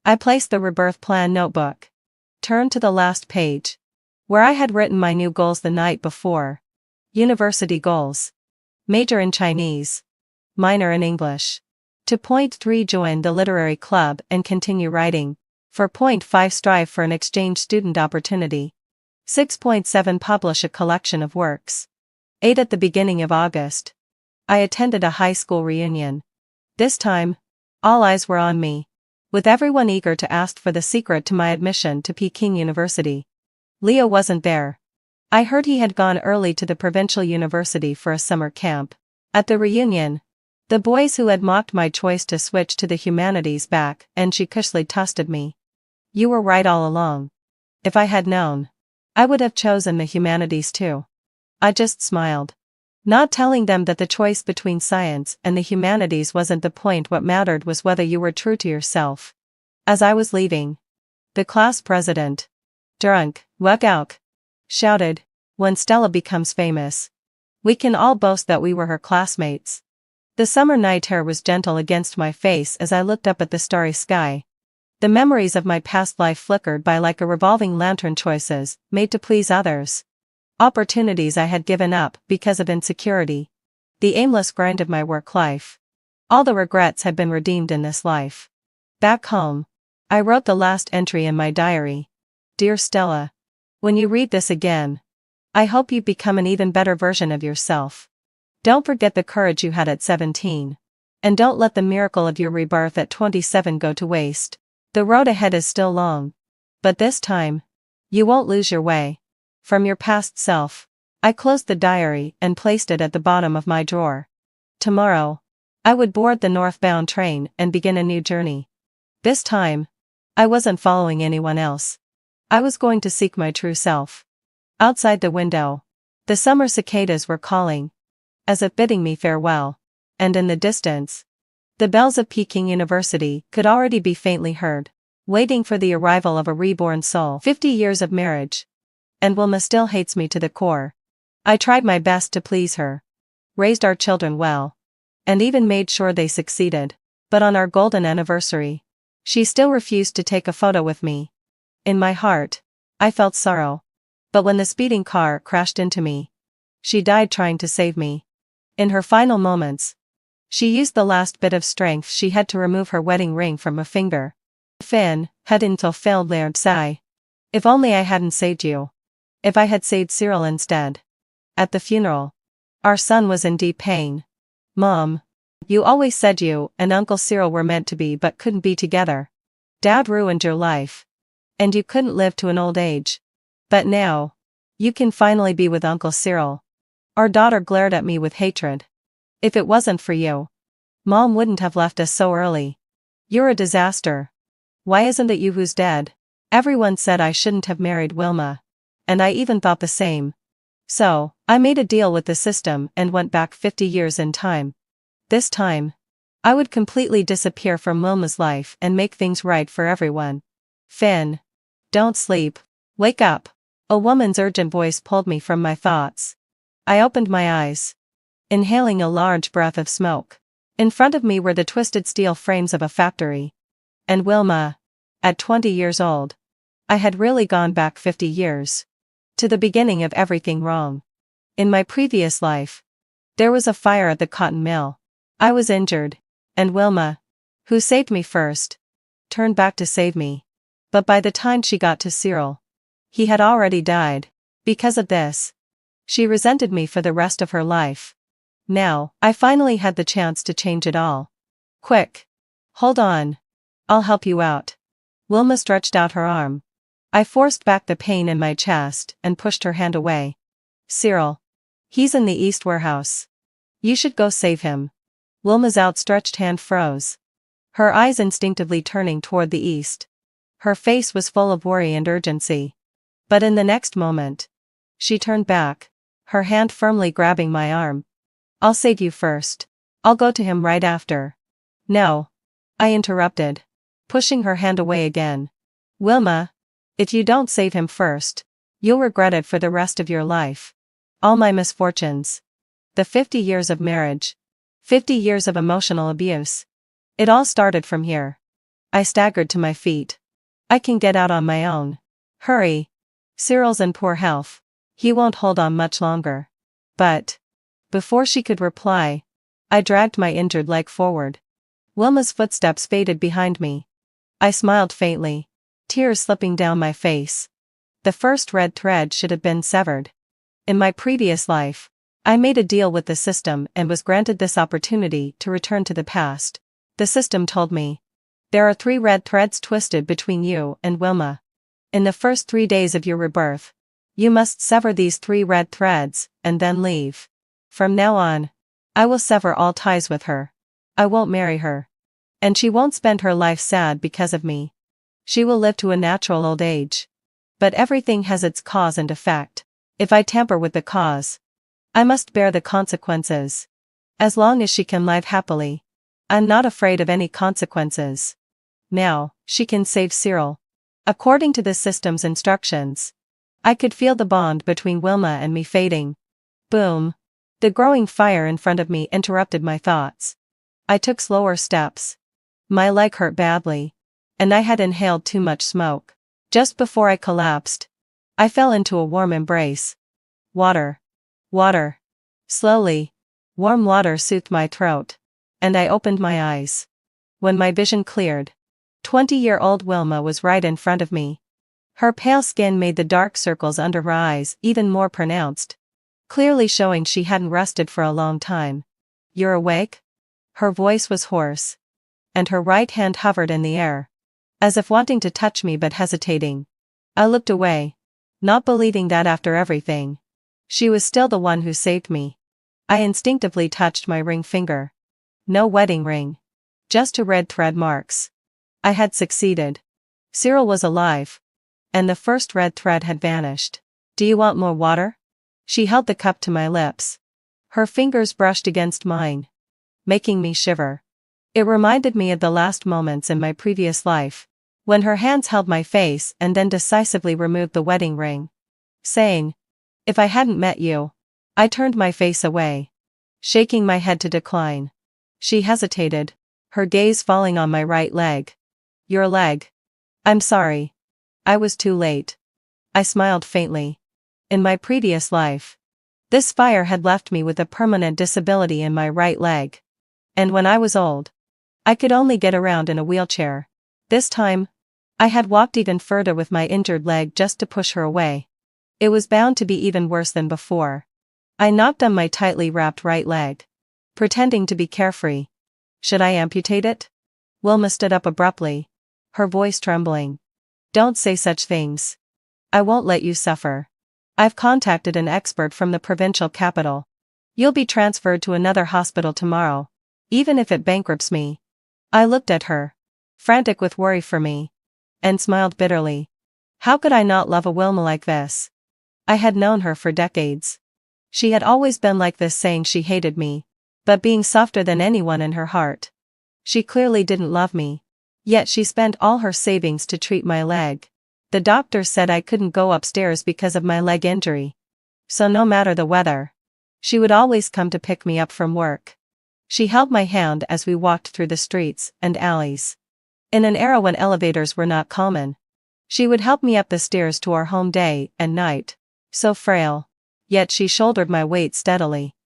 I placed the Rebirth Plan notebook. Turned to the last page, where I had written my new goals the night before. University goals. Major in Chinese. Minor in English. To point 3, join the literary club and continue writing. For point 5, strive for an exchange student opportunity. 6.7, publish a collection of works. 8, at the beginning of August, I attended a high school reunion. This time, all eyes were on me, with everyone eager to ask for the secret to my admission to Peking University. Leo wasn't there. I heard he had gone early to the provincial university for a summer camp. At the reunion, the boys who had mocked my choice to switch to the humanities back and sheepishly toasted me. You were right all along. If I had known, I would have chosen the humanities too. I just smiled, not telling them that the choice between science and the humanities wasn't the point. What mattered was whether you were true to yourself. As I was leaving, the class president, drunk, Wukauk, shouted, when Stella becomes famous, we can all boast that we were her classmates. The summer night air was gentle against my face as I looked up at the starry sky. The memories of my past life flickered by like a revolving lantern, choices made to please others. Opportunities I had given up because of insecurity. The aimless grind of my work life. All the regrets had been redeemed in this life. Back home, I wrote the last entry in my diary. Dear Stella, when you read this again, I hope you become an even better version of yourself. Don't forget the courage you had at 17. And don't let the miracle of your rebirth at 27 go to waste. The road ahead is still long. But this time, you won't lose your way. From your past self. I closed the diary and placed it at the bottom of my drawer. Tomorrow, I would board the northbound train and begin a new journey. This time, I wasn't following anyone else. I was going to seek my true self. Outside the window, the summer cicadas were calling, as if bidding me farewell, and in the distance, the bells of Peking University could already be faintly heard, waiting for the arrival of a reborn soul. 50 years of marriage, and Wilma still hates me to the core. I tried my best to please her, raised our children well, and even made sure they succeeded. But on our golden anniversary, she still refused to take a photo with me. In my heart, I felt sorrow. But when the speeding car crashed into me, she died trying to save me. In her final moments, she used the last bit of strength she had to remove her wedding ring from a finger. Finn, had until failed Laird sigh. If only I hadn't saved you. If I had saved Cyril instead. At the funeral, our son was in deep pain. Mom, you always said you and Uncle Cyril were meant to be but couldn't be together. Dad ruined your life. And you couldn't live to an old age. But now, you can finally be with Uncle Cyril. Our daughter glared at me with hatred. If it wasn't for you, Mom wouldn't have left us so early. You're a disaster. Why isn't it you who's dead? Everyone said I shouldn't have married Wilma. And I even thought the same. So, I made a deal with the system and went back 50 years in time. This time, I would completely disappear from Wilma's life and make things right for everyone. Finn, don't sleep. Wake up. A woman's urgent voice pulled me from my thoughts. I opened my eyes, inhaling a large breath of smoke. In front of me were the twisted steel frames of a factory. And Wilma, at 20 years old. I had really gone back 50 years. To the beginning of everything wrong. In my previous life, there was a fire at the cotton mill. I was injured, and Wilma, who saved me first, turned back to save me. But by the time she got to Cyril, he had already died. Because of this, she resented me for the rest of her life. Now, I finally had the chance to change it all. Quick. Hold on. I'll help you out. Wilma stretched out her arm. I forced back the pain in my chest and pushed her hand away. Cyril. He's in the East warehouse. You should go save him. Wilma's outstretched hand froze. Her eyes instinctively turning toward the east. Her face was full of worry and urgency. But in the next moment, she turned back, her hand firmly grabbing my arm. I'll save you first. I'll go to him right after. No. I interrupted, pushing her hand away again. Wilma, if you don't save him first, you'll regret it for the rest of your life. All my misfortunes. The 50 years of marriage. 50 years of emotional abuse. It all started from here. I staggered to my feet. I can get out on my own. Hurry. Cyril's in poor health. He won't hold on much longer. But, before she could reply, I dragged my injured leg forward. Wilma's footsteps faded behind me. I smiled faintly, tears slipping down my face. The first red thread should have been severed. In my previous life, I made a deal with the system and was granted this opportunity to return to the past. The system told me, there are 3 red threads twisted between you and Wilma. In the first 3 days of your rebirth, you must sever these 3 red threads, and then leave. From now on, I will sever all ties with her. I won't marry her. And she won't spend her life sad because of me. She will live to a natural old age. But everything has its cause and effect. If I tamper with the cause, I must bear the consequences. As long as she can live happily, I'm not afraid of any consequences. Now, she can save Cyril. According to the system's instructions, I could feel the bond between Wilma and me fading. Boom. The growing fire in front of me interrupted my thoughts. I took slower steps. My leg hurt badly, and I had inhaled too much smoke. Just before I collapsed, I fell into a warm embrace. Water. Water. Slowly, warm water soothed my throat, and I opened my eyes. When my vision cleared, 20-year-old Wilma was right in front of me. Her pale skin made the dark circles under her eyes even more pronounced, clearly showing she hadn't rested for a long time. You're awake? Her voice was hoarse, and her right hand hovered in the air, as if wanting to touch me but hesitating. I looked away, not believing that after everything, she was still the one who saved me. I instinctively touched my ring finger. No wedding ring. Just 2 red thread marks. I had succeeded. Cyril was alive. And the first red thread had vanished. Do you want more water? She held the cup to my lips. Her fingers brushed against mine, making me shiver. It reminded me of the last moments in my previous life, when her hands held my face and then decisively removed the wedding ring, saying, if I hadn't met you. I turned my face away, shaking my head to decline. She hesitated, her gaze falling on my right leg. Your leg. I'm sorry. I was too late. I smiled faintly. In my previous life, this fire had left me with a permanent disability in my right leg. And when I was old, I could only get around in a wheelchair. This time, I had walked even further with my injured leg just to push her away. It was bound to be even worse than before. I knocked on my tightly wrapped right leg, pretending to be carefree. Should I amputate it? Wilma stood up abruptly, her voice trembling. Don't say such things. I won't let you suffer. I've contacted an expert from the provincial capital. You'll be transferred to another hospital tomorrow, even if it bankrupts me. I looked at her, frantic with worry for me, and smiled bitterly. How could I not love a Wilma like this? I had known her for decades. She had always been like this, saying she hated me, but being softer than anyone in her heart. She clearly didn't love me. Yet she spent all her savings to treat my leg. The doctor said I couldn't go upstairs because of my leg injury. So no matter the weather, she would always come to pick me up from work. She held my hand as we walked through the streets and alleys. In an era when elevators were not common, she would help me up the stairs to our home day and night. So frail, yet she shouldered my weight steadily.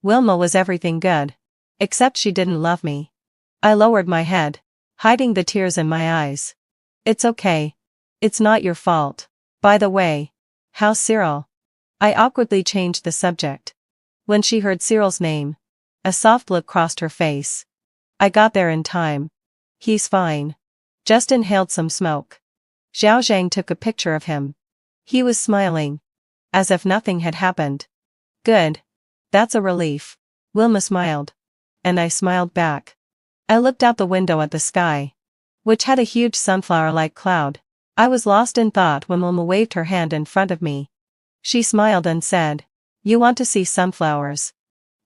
Wilma was everything good, except she didn't love me. I lowered my head, hiding the tears in my eyes. It's okay. It's not your fault. By the way, how's Cyril? I awkwardly changed the subject. When she heard Cyril's name, a soft look crossed her face. I got there in time. He's fine. Just inhaled some smoke. Zhao Zhang took a picture of him. He was smiling, as if nothing had happened. Good. That's a relief. Wilma smiled. And I smiled back. I looked out the window at the sky, which had a huge sunflower-like cloud. I was lost in thought when Wilma waved her hand in front of me. She smiled and said, You want to see sunflowers,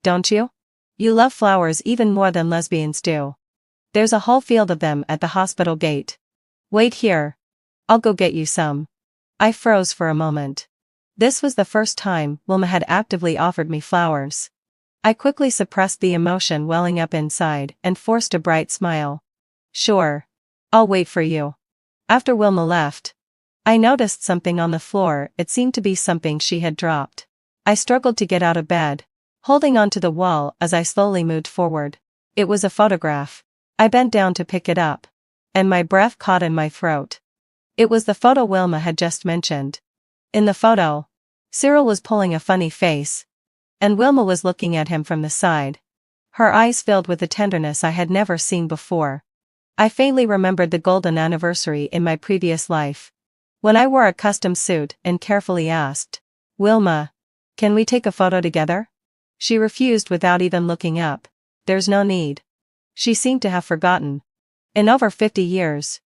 don't you? You love flowers even more than lesbians do. There's a whole field of them at the hospital gate. Wait here. I'll go get you some. I froze for a moment. This was the first time Wilma had actively offered me flowers. I quickly suppressed the emotion welling up inside and forced a bright smile. Sure. I'll wait for you. After Wilma left, I noticed something on the floor. It seemed to be something she had dropped. I struggled to get out of bed, holding onto the wall as I slowly moved forward. It was a photograph. I bent down to pick it up, and my breath caught in my throat. It was the photo Wilma had just mentioned. In the photo, Cyril was pulling a funny face, and Wilma was looking at him from the side. Her eyes filled with a tenderness I had never seen before. I faintly remembered the golden anniversary in my previous life, when I wore a custom suit and carefully asked, Wilma, can we take a photo together? She refused without even looking up. There's no need. She seemed to have forgotten. In over 50 years,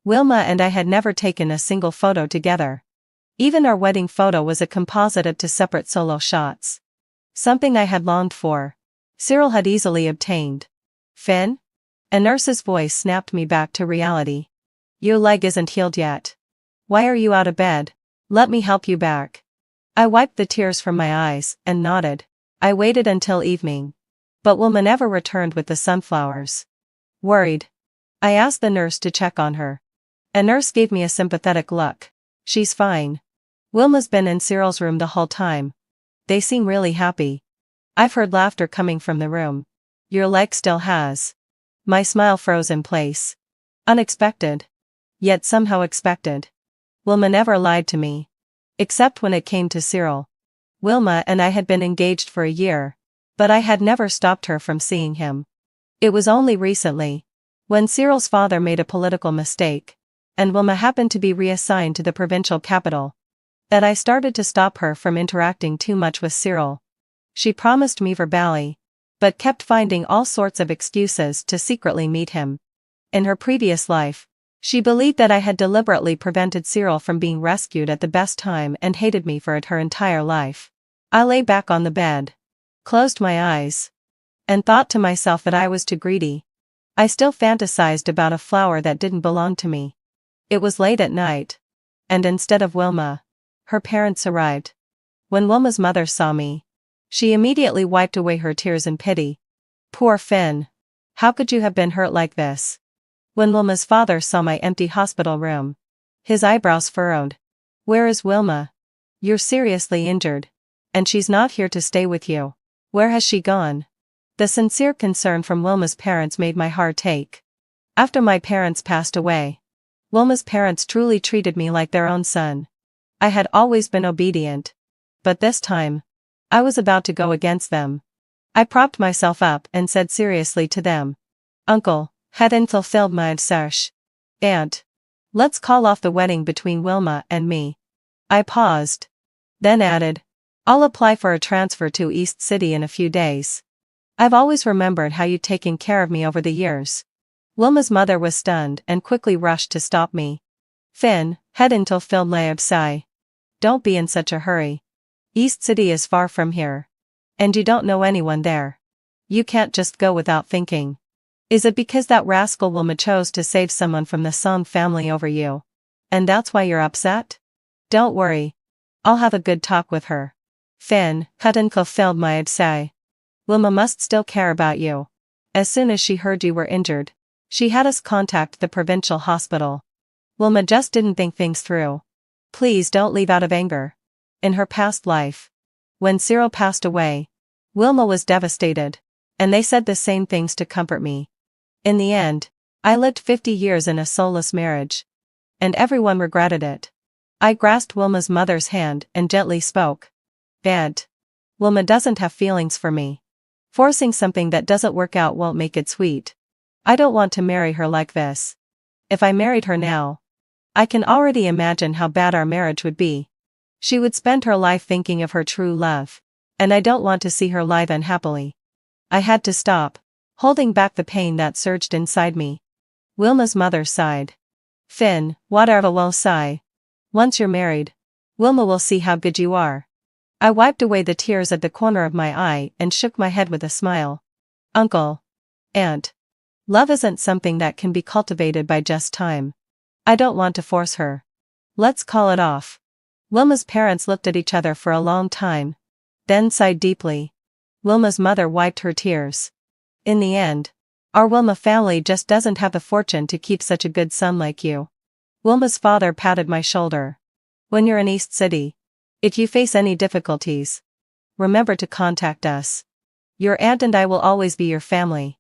Wilma and I had never taken a single photo together. Even our wedding photo was a composite of two separate solo shots. Something I had longed for, Cyril had easily obtained. Finn? A nurse's voice snapped me back to reality. Your leg isn't healed yet. Why are you out of bed? Let me help you back. I wiped the tears from my eyes and nodded. I waited until evening, but Wilma never returned with the sunflowers. Worried, I asked the nurse to check on her. A nurse gave me a sympathetic look. She's fine. Wilma's been in Cyril's room the whole time. They seem really happy. I've heard laughter coming from the room. Your leg still has. My smile froze in place. Unexpected. Yet somehow expected. Wilma never lied to me. Except when it came to Cyril. Wilma and I had been engaged for a year, but I had never stopped her from seeing him. It was only recently, when Cyril's father made a political mistake, and Wilma happened to be reassigned to the provincial capital, that I started to stop her from interacting too much with Cyril. She promised me verbally, but kept finding all sorts of excuses to secretly meet him. In her previous life, she believed that I had deliberately prevented Cyril from being rescued at the best time and hated me for it her entire life. I lay back on the bed, closed my eyes, and thought to myself that I was too greedy. I still fantasized about a flower that didn't belong to me. It was late at night, and instead of Wilma, her parents arrived. When Wilma's mother saw me, she immediately wiped away her tears in pity. Poor Finn. How could you have been hurt like this? When Wilma's father saw my empty hospital room, his eyebrows furrowed. Where is Wilma? You're seriously injured. And she's not here to stay with you. Where has she gone? The sincere concern from Wilma's parents made my heart ache. After my parents passed away, Wilma's parents truly treated me like their own son. I had always been obedient. But this time, I was about to go against them. I propped myself up and said seriously to them, Uncle, hadn't fulfilled my search. Aunt, let's call off the wedding between Wilma and me. I paused. Then added, I'll apply for a transfer to East City in a few days. I've always remembered how you've taken care of me over the years. Wilma's mother was stunned and quickly rushed to stop me. Finn, hadn't fulfilled my sigh. Don't be in such a hurry. East City is far from here. And you don't know anyone there. You can't just go without thinking. Is it because that rascal Wilma chose to save someone from the Song family over you? And that's why you're upset? Don't worry. I'll have a good talk with her. Finn, hadn't fulfilled my sigh. Wilma must still care about you. As soon as she heard you were injured, she had us contact the provincial hospital. Wilma just didn't think things through. Please don't leave out of anger. In her past life, when Cyril passed away, Wilma was devastated, and they said the same things to comfort me. In the end, I lived 50 years in a soulless marriage. And everyone regretted it. I grasped Wilma's mother's hand and gently spoke. Aunt, Wilma doesn't have feelings for me. Forcing something that doesn't work out won't make it sweet. I don't want to marry her like this. If I married her now, I can already imagine how bad our marriage would be. She would spend her life thinking of her true love, and I don't want to see her live unhappily. I had to stop, holding back the pain that surged inside me. Wilma's mother sighed. Finn, whatever will sigh. Once you're married, Wilma will see how good you are. I wiped away the tears at the corner of my eye and shook my head with a smile. Uncle. Aunt. Love isn't something that can be cultivated by just time. I don't want to force her. Let's call it off. Wilma's parents looked at each other for a long time, then sighed deeply. Wilma's mother wiped her tears. In the end, our Wilma family just doesn't have the fortune to keep such a good son like you. Wilma's father patted my shoulder. When you're in East City, if you face any difficulties, remember to contact us. Your aunt and I will always be your family.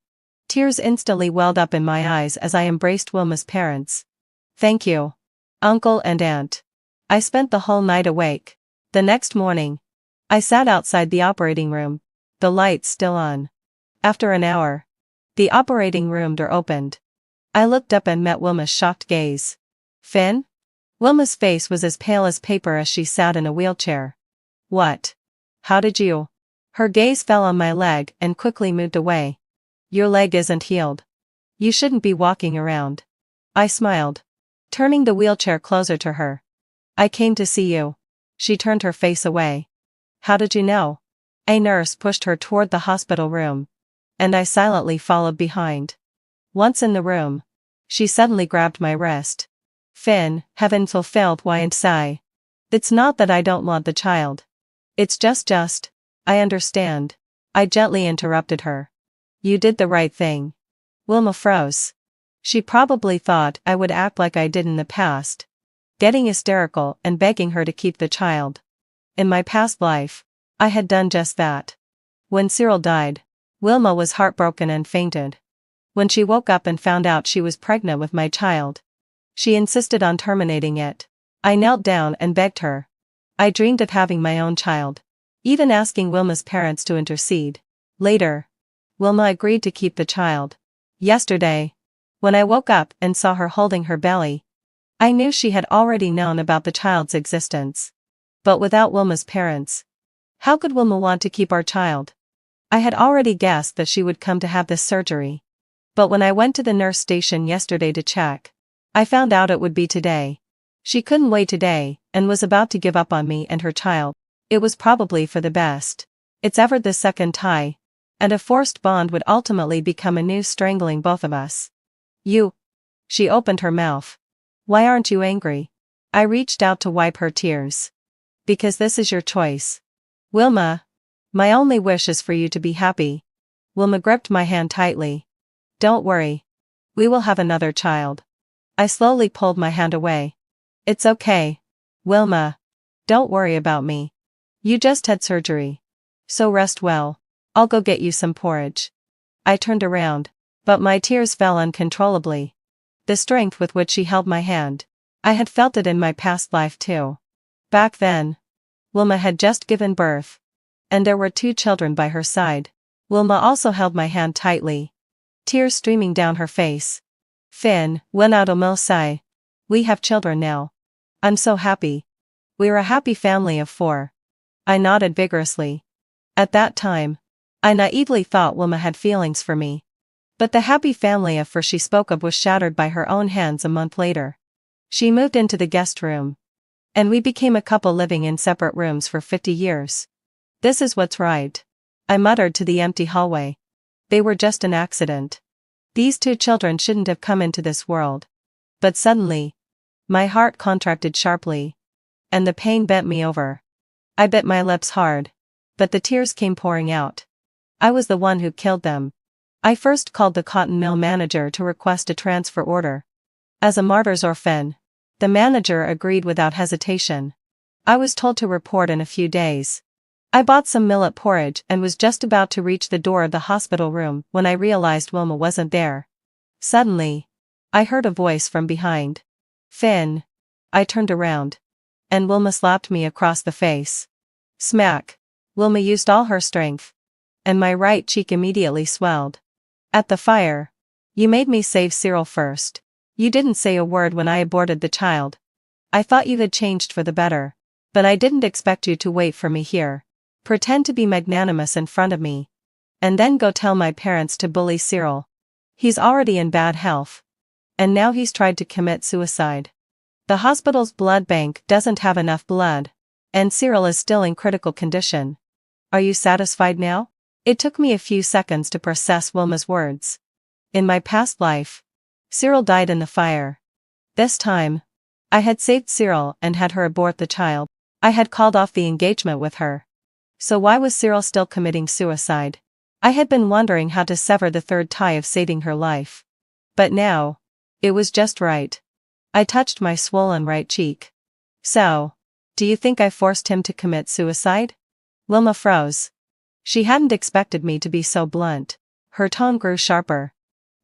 Tears instantly welled up in my eyes as I embraced Wilma's parents. Thank you, Uncle and Aunt. I spent the whole night awake. The next morning, I sat outside the operating room, the lights still on. After an hour, the operating room door opened. I looked up and met Wilma's shocked gaze. Finn? Wilma's face was as pale as paper as she sat in a wheelchair. What? How did you? Her gaze fell on my leg and quickly moved away. Your leg isn't healed. You shouldn't be walking around. I smiled, turning the wheelchair closer to her. I came to see you. She turned her face away. How did you know? A nurse pushed her toward the hospital room, and I silently followed behind. Once in the room, she suddenly grabbed my wrist. Finn, haven't fulfilled why and sigh. It's not that I don't want the child. It's just, I understand. I gently interrupted her. You did the right thing. Wilma froze. She probably thought I would act like I did in the past, getting hysterical and begging her to keep the child. In my past life, I had done just that. When Cyril died, Wilma was heartbroken and fainted. When she woke up and found out she was pregnant with my child, she insisted on terminating it. I knelt down and begged her. I dreamed of having my own child, even asking Wilma's parents to intercede. Later, Wilma agreed to keep the child. Yesterday, when I woke up and saw her holding her belly, I knew she had already known about the child's existence. But without Wilma's parents, how could Wilma want to keep our child? I had already guessed that she would come to have this surgery. But when I went to the nurse station yesterday to check, I found out it would be today. She couldn't wait today, and was about to give up on me and her child. It was probably for the best. It's ever the second tie, and a forced bond would ultimately become a noose strangling both of us. You. She opened her mouth. Why aren't you angry? I reached out to wipe her tears. Because this is your choice. Wilma. My only wish is for you to be happy. Wilma gripped my hand tightly. Don't worry. We will have another child. I slowly pulled my hand away. It's okay. Wilma. Don't worry about me. You just had surgery. So rest well. I'll go get you some porridge. I turned around, but my tears fell uncontrollably. The strength with which she held my hand. I had felt it in my past life too. Back then, Wilma had just given birth. And there were 2 children by her side. Wilma also held my hand tightly. Tears streaming down her face. Finn, when out o sai. We have children now. I'm so happy. We're a happy family of 4. I nodded vigorously. At that time, I naively thought Wilma had feelings for me. But the happy family of 4 she spoke of was shattered by her own hands a month later. She moved into the guest room. And we became a couple living in separate rooms for 50 years. This is what's right. I muttered to the empty hallway. They were just an accident. These 2 children shouldn't have come into this world. But suddenly, my heart contracted sharply. And the pain bent me over. I bit my lips hard. But the tears came pouring out. I was the one who killed them. I first called the cotton mill manager to request a transfer order. As a martyr's orphan, the manager agreed without hesitation. I was told to report in a few days. I bought some millet porridge and was just about to reach the door of the hospital room when I realized Wilma wasn't there. Suddenly, I heard a voice from behind. Finn. I turned around. And Wilma slapped me across the face. Smack. Wilma used all her strength. And my right cheek immediately swelled. At the fire. You made me save Cyril first. You didn't say a word when I aborted the child. I thought you had changed for the better. But I didn't expect you to wait for me here. Pretend to be magnanimous in front of me. And then go tell my parents to bully Cyril. He's already in bad health. And now he's tried to commit suicide. The hospital's blood bank doesn't have enough blood. And Cyril is still in critical condition. Are you satisfied now? It took me a few seconds to process Wilma's words. In my past life, Cyril died in the fire. This time, I had saved Cyril and had her abort the child. I had called off the engagement with her. So why was Cyril still committing suicide? I had been wondering how to sever the third tie of saving her life. But now, it was just right. I touched my swollen right cheek. So, do you think I forced him to commit suicide? Wilma froze. She hadn't expected me to be so blunt. Her tone grew sharper.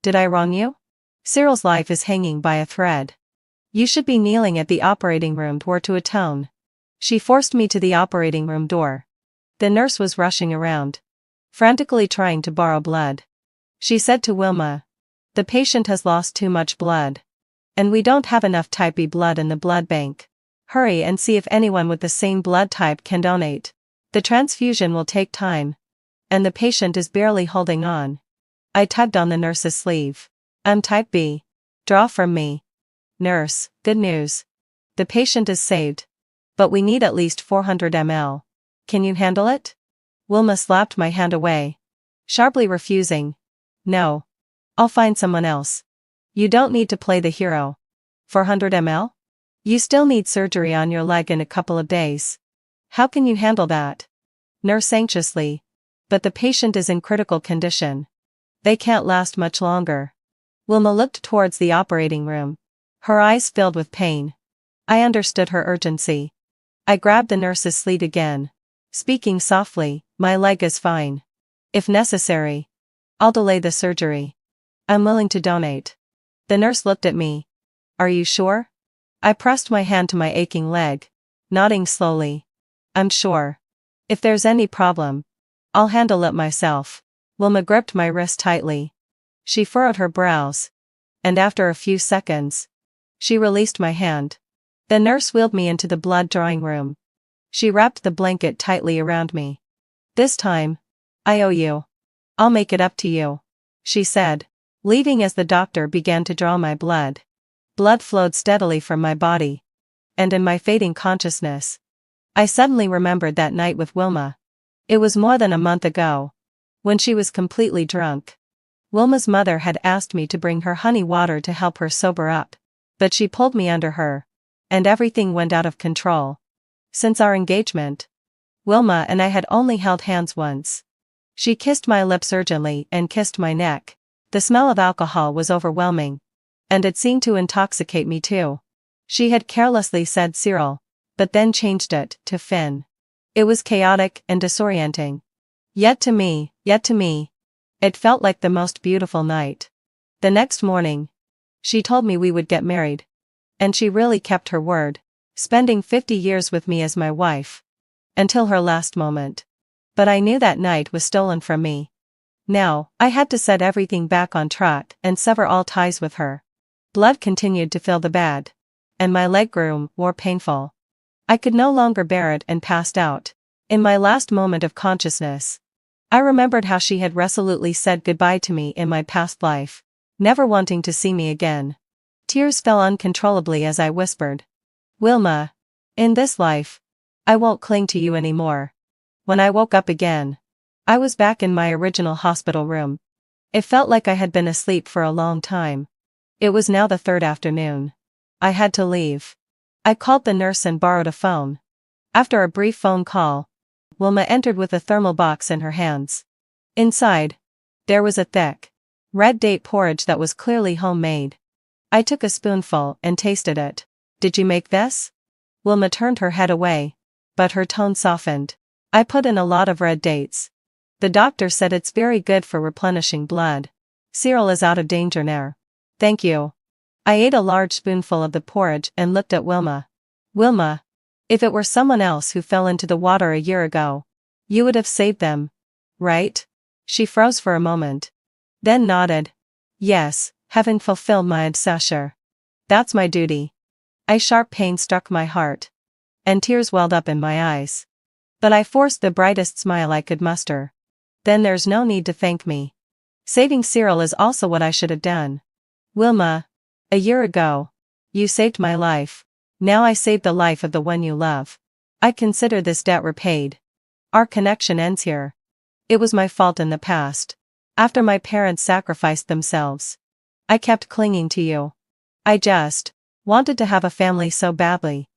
Did I wrong you? Cyril's life is hanging by a thread. You should be kneeling at the operating room door to atone. She forced me to the operating room door. The nurse was rushing around, frantically trying to borrow blood. She said to Wilma, "The patient has lost too much blood. And we don't have enough type B blood in the blood bank. Hurry and see if anyone with the same blood type can donate. The transfusion will take time. And the patient is barely holding on." I tugged on the nurse's sleeve. "I'm type B. Draw from me." "Nurse, good news. The patient is saved. But we need at least 400 ml. Can you handle it?" Wilma slapped my hand away, sharply refusing. "No. I'll find someone else. You don't need to play the hero. 400 ml? You still need surgery on your leg in a couple of days. How can you handle that?" Nurse anxiously. "But the patient is in critical condition. They can't last much longer." Wilma looked towards the operating room. Her eyes filled with pain. I understood her urgency. I grabbed the nurse's sleeve again, speaking softly, "My leg is fine. If necessary, I'll delay the surgery. I'm willing to donate." The nurse looked at me. "Are you sure?" I pressed my hand to my aching leg, nodding slowly. "I'm sure. If there's any problem, I'll handle it myself." Wilma gripped my wrist tightly. She furrowed her brows. And after a few seconds, she released my hand. The nurse wheeled me into the blood drawing room. She wrapped the blanket tightly around me. "This time, I owe you. I'll make it up to you," she said, leaving as the doctor began to draw my blood. Blood flowed steadily from my body. And in my fading consciousness, I suddenly remembered that night with Wilma. It was more than a month ago. When she was completely drunk. Wilma's mother had asked me to bring her honey water to help her sober up. But she pulled me under her. And everything went out of control. Since our engagement, Wilma and I had only held hands once. She kissed my lips urgently and kissed my neck. The smell of alcohol was overwhelming. And it seemed to intoxicate me too. She had carelessly said Cyril, but then changed it to Finn. It was chaotic and disorienting. Yet to me, it felt like the most beautiful night. The next morning, she told me we would get married. And she really kept her word, spending 50 years with me as my wife. Until her last moment. But I knew that night was stolen from me. Now, I had to set everything back on track and sever all ties with her. Blood continued to fill the bed. And my leg grew more painful. I could no longer bear it and passed out. In my last moment of consciousness, I remembered how she had resolutely said goodbye to me in my past life, never wanting to see me again. Tears fell uncontrollably as I whispered, Wilma, in this life, I won't cling to you anymore. When I woke up again, I was back in my original hospital room. It felt like I had been asleep for a long time. It was now the third afternoon. I had to leave. I called the nurse and borrowed a phone. After a brief phone call, Wilma entered with a thermal box in her hands. Inside, there was a thick, red date porridge that was clearly homemade. I took a spoonful and tasted it. Did you make this? Wilma turned her head away, but her tone softened. I put in a lot of red dates. The doctor said it's very good for replenishing blood. Cyril is out of danger now. Thank you. I ate a large spoonful of the porridge and looked at Wilma. Wilma, if it were someone else who fell into the water a year ago, you would have saved them, right? She froze for a moment. Then nodded. Yes, having fulfilled my obsession. That's my duty. A sharp pain struck my heart. And tears welled up in my eyes. But I forced the brightest smile I could muster. Then there's no need to thank me. Saving Cyril is also what I should have done. Wilma, a year ago, you saved my life. Now I saved the life of the one you love. I consider this debt repaid. Our connection ends here. It was my fault in the past. After my parents sacrificed themselves, I kept clinging to you. I just wanted to have a family so badly.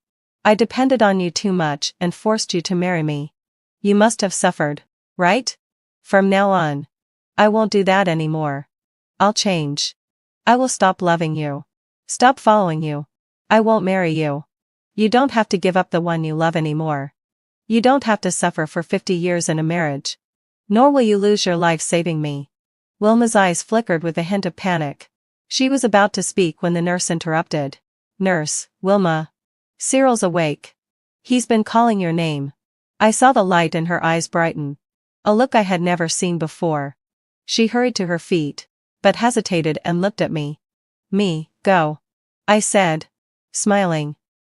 I depended on you too much and forced you to marry me. You must have suffered, right? From now on, I won't do that anymore. I'll change. I will stop loving you. Stop following you. I won't marry you. You don't have to give up the one you love anymore. You don't have to suffer for 50 years in a marriage. Nor will you lose your life saving me. Wilma's eyes flickered with a hint of panic. She was about to speak when the nurse interrupted. Nurse, Wilma. Cyril's awake. He's been calling your name. I saw the light in her eyes brighten. A look I had never seen before. She hurried to her feet, but hesitated and looked at me. Go. I said, smiling,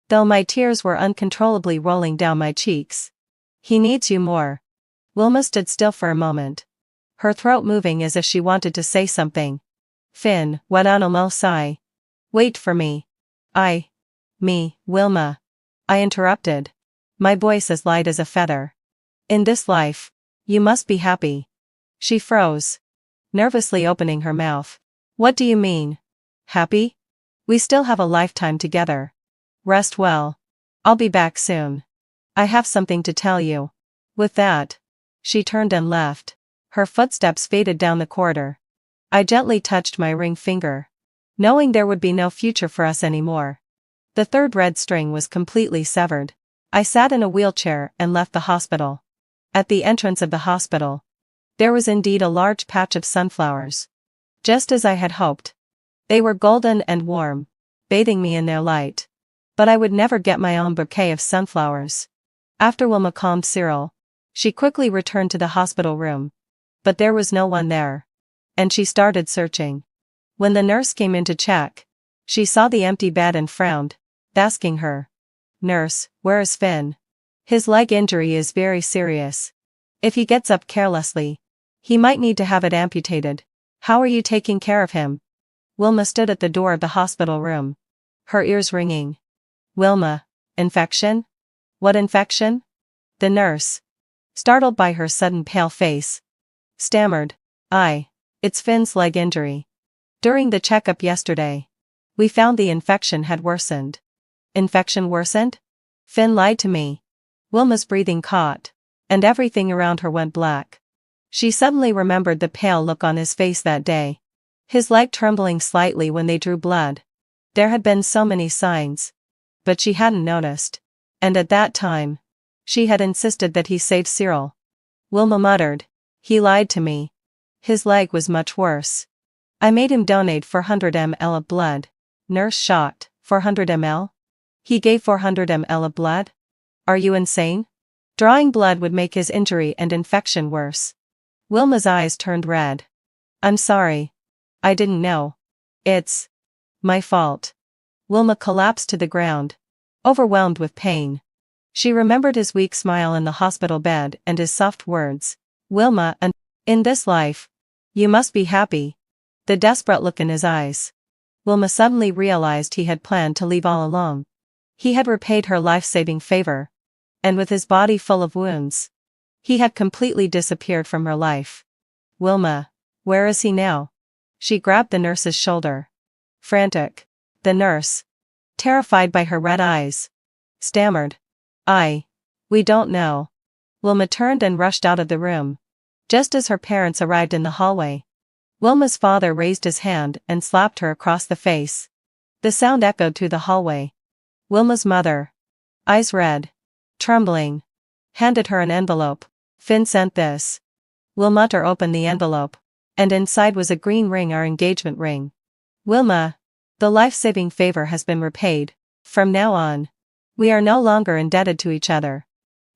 though my tears were uncontrollably rolling down my cheeks. He needs you more. Wilma stood still for a moment, her throat moving as if she wanted to say something. Finn, what animal sigh? Wait for me. Wilma. I interrupted, my voice as light as a feather. In this life, you must be happy. She froze, nervously opening her mouth. What do you mean? Happy? We still have a lifetime together. Rest well. I'll be back soon. I have something to tell you. With that, she turned and left. Her footsteps faded down the corridor. I gently touched my ring finger, knowing there would be no future for us anymore. The third red string was completely severed. I sat in a wheelchair and left the hospital. At the entrance of the hospital, there was indeed a large patch of sunflowers. Just as I had hoped. They were golden and warm, bathing me in their light. But I would never get my own bouquet of sunflowers. After Wilma calmed Cyril, she quickly returned to the hospital room. But there was no one there. And she started searching. When the nurse came in to check, she saw the empty bed and frowned, asking her, Nurse, where is Finn? His leg injury is very serious. If he gets up carelessly, he might need to have it amputated. How are you taking care of him? Wilma stood at the door of the hospital room, her ears ringing. Wilma, infection? What infection? The nurse, startled by her sudden pale face, stammered, It's Finn's leg injury. During the checkup yesterday, we found the infection had worsened. Infection worsened? Finn lied to me. Wilma's breathing caught, and everything around her went black. She suddenly remembered the pale look on his face that day. his leg trembling slightly when they drew blood. There had been so many signs. But she hadn't noticed. And at that time, she had insisted that he save Cyril. Wilma muttered. He lied to me. His leg was much worse. I made him donate 400 ml of blood. Nurse shocked. 400 ml? He gave 400 ml of blood? Are you insane? Drawing blood would make his injury and infection worse. Wilma's eyes turned red. I'm sorry. I didn't know. It's my fault. Wilma collapsed to the ground, overwhelmed with pain. She remembered his weak smile in the hospital bed and his soft words. Wilma, in this life, you must be happy. The desperate look in his eyes. Wilma suddenly realized he had planned to leave all along. He had repaid her life-saving favor. And with his body full of wounds, he had completely disappeared from her life. Wilma, where is he now? She grabbed the nurse's shoulder. Frantic. The nurse, terrified by her red eyes, stammered. We don't know. Wilma turned and rushed out of the room. Just as her parents arrived in the hallway, Wilma's father raised his hand and slapped her across the face. The sound echoed through the hallway. Wilma's mother, eyes red, trembling, handed her an envelope. Finn sent this. Wilma opened the envelope, and inside was a green ring, our engagement ring. Wilma, the life-saving favor has been repaid. From now on, we are no longer indebted to each other.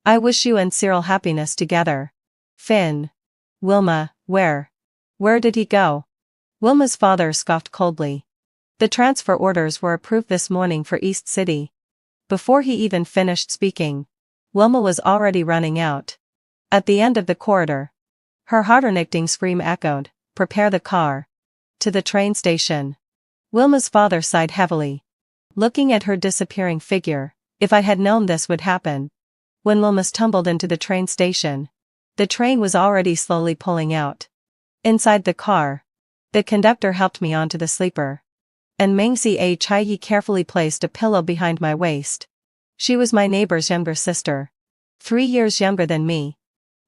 I wish you and Cyril happiness together. Finn. Wilma, where did he go? Wilma's father scoffed coldly. The transfer orders were approved this morning for East City. Before he even finished speaking, Wilma was already running out. At the end of the corridor, her heart-rending scream echoed. Prepare the car. To the train station. Wilma's father sighed heavily, looking at her disappearing figure. If I had known this would happen. When Wilma tumbled into the train station, the train was already slowly pulling out. Inside the car, the conductor helped me onto the sleeper. And Mengzi Chai carefully placed a pillow behind my waist. She was my neighbor's younger sister, 3 years younger than me,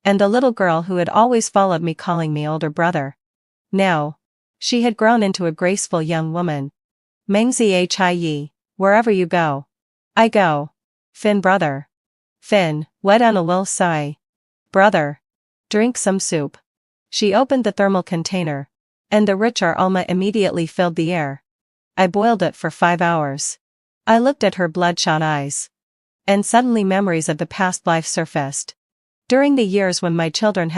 and the little girl who had always followed me, calling me older brother. Now, she had grown into a graceful young woman. Mengzi Chai, wherever you go, I go. Finn, brother. Finn, wet on a will sigh. Brother. Drink some soup. She opened the thermal container, and the rich aroma immediately filled the air. I boiled it for 5 hours. I looked at her bloodshot eyes. And suddenly memories of the past life surfaced. During the years when my children had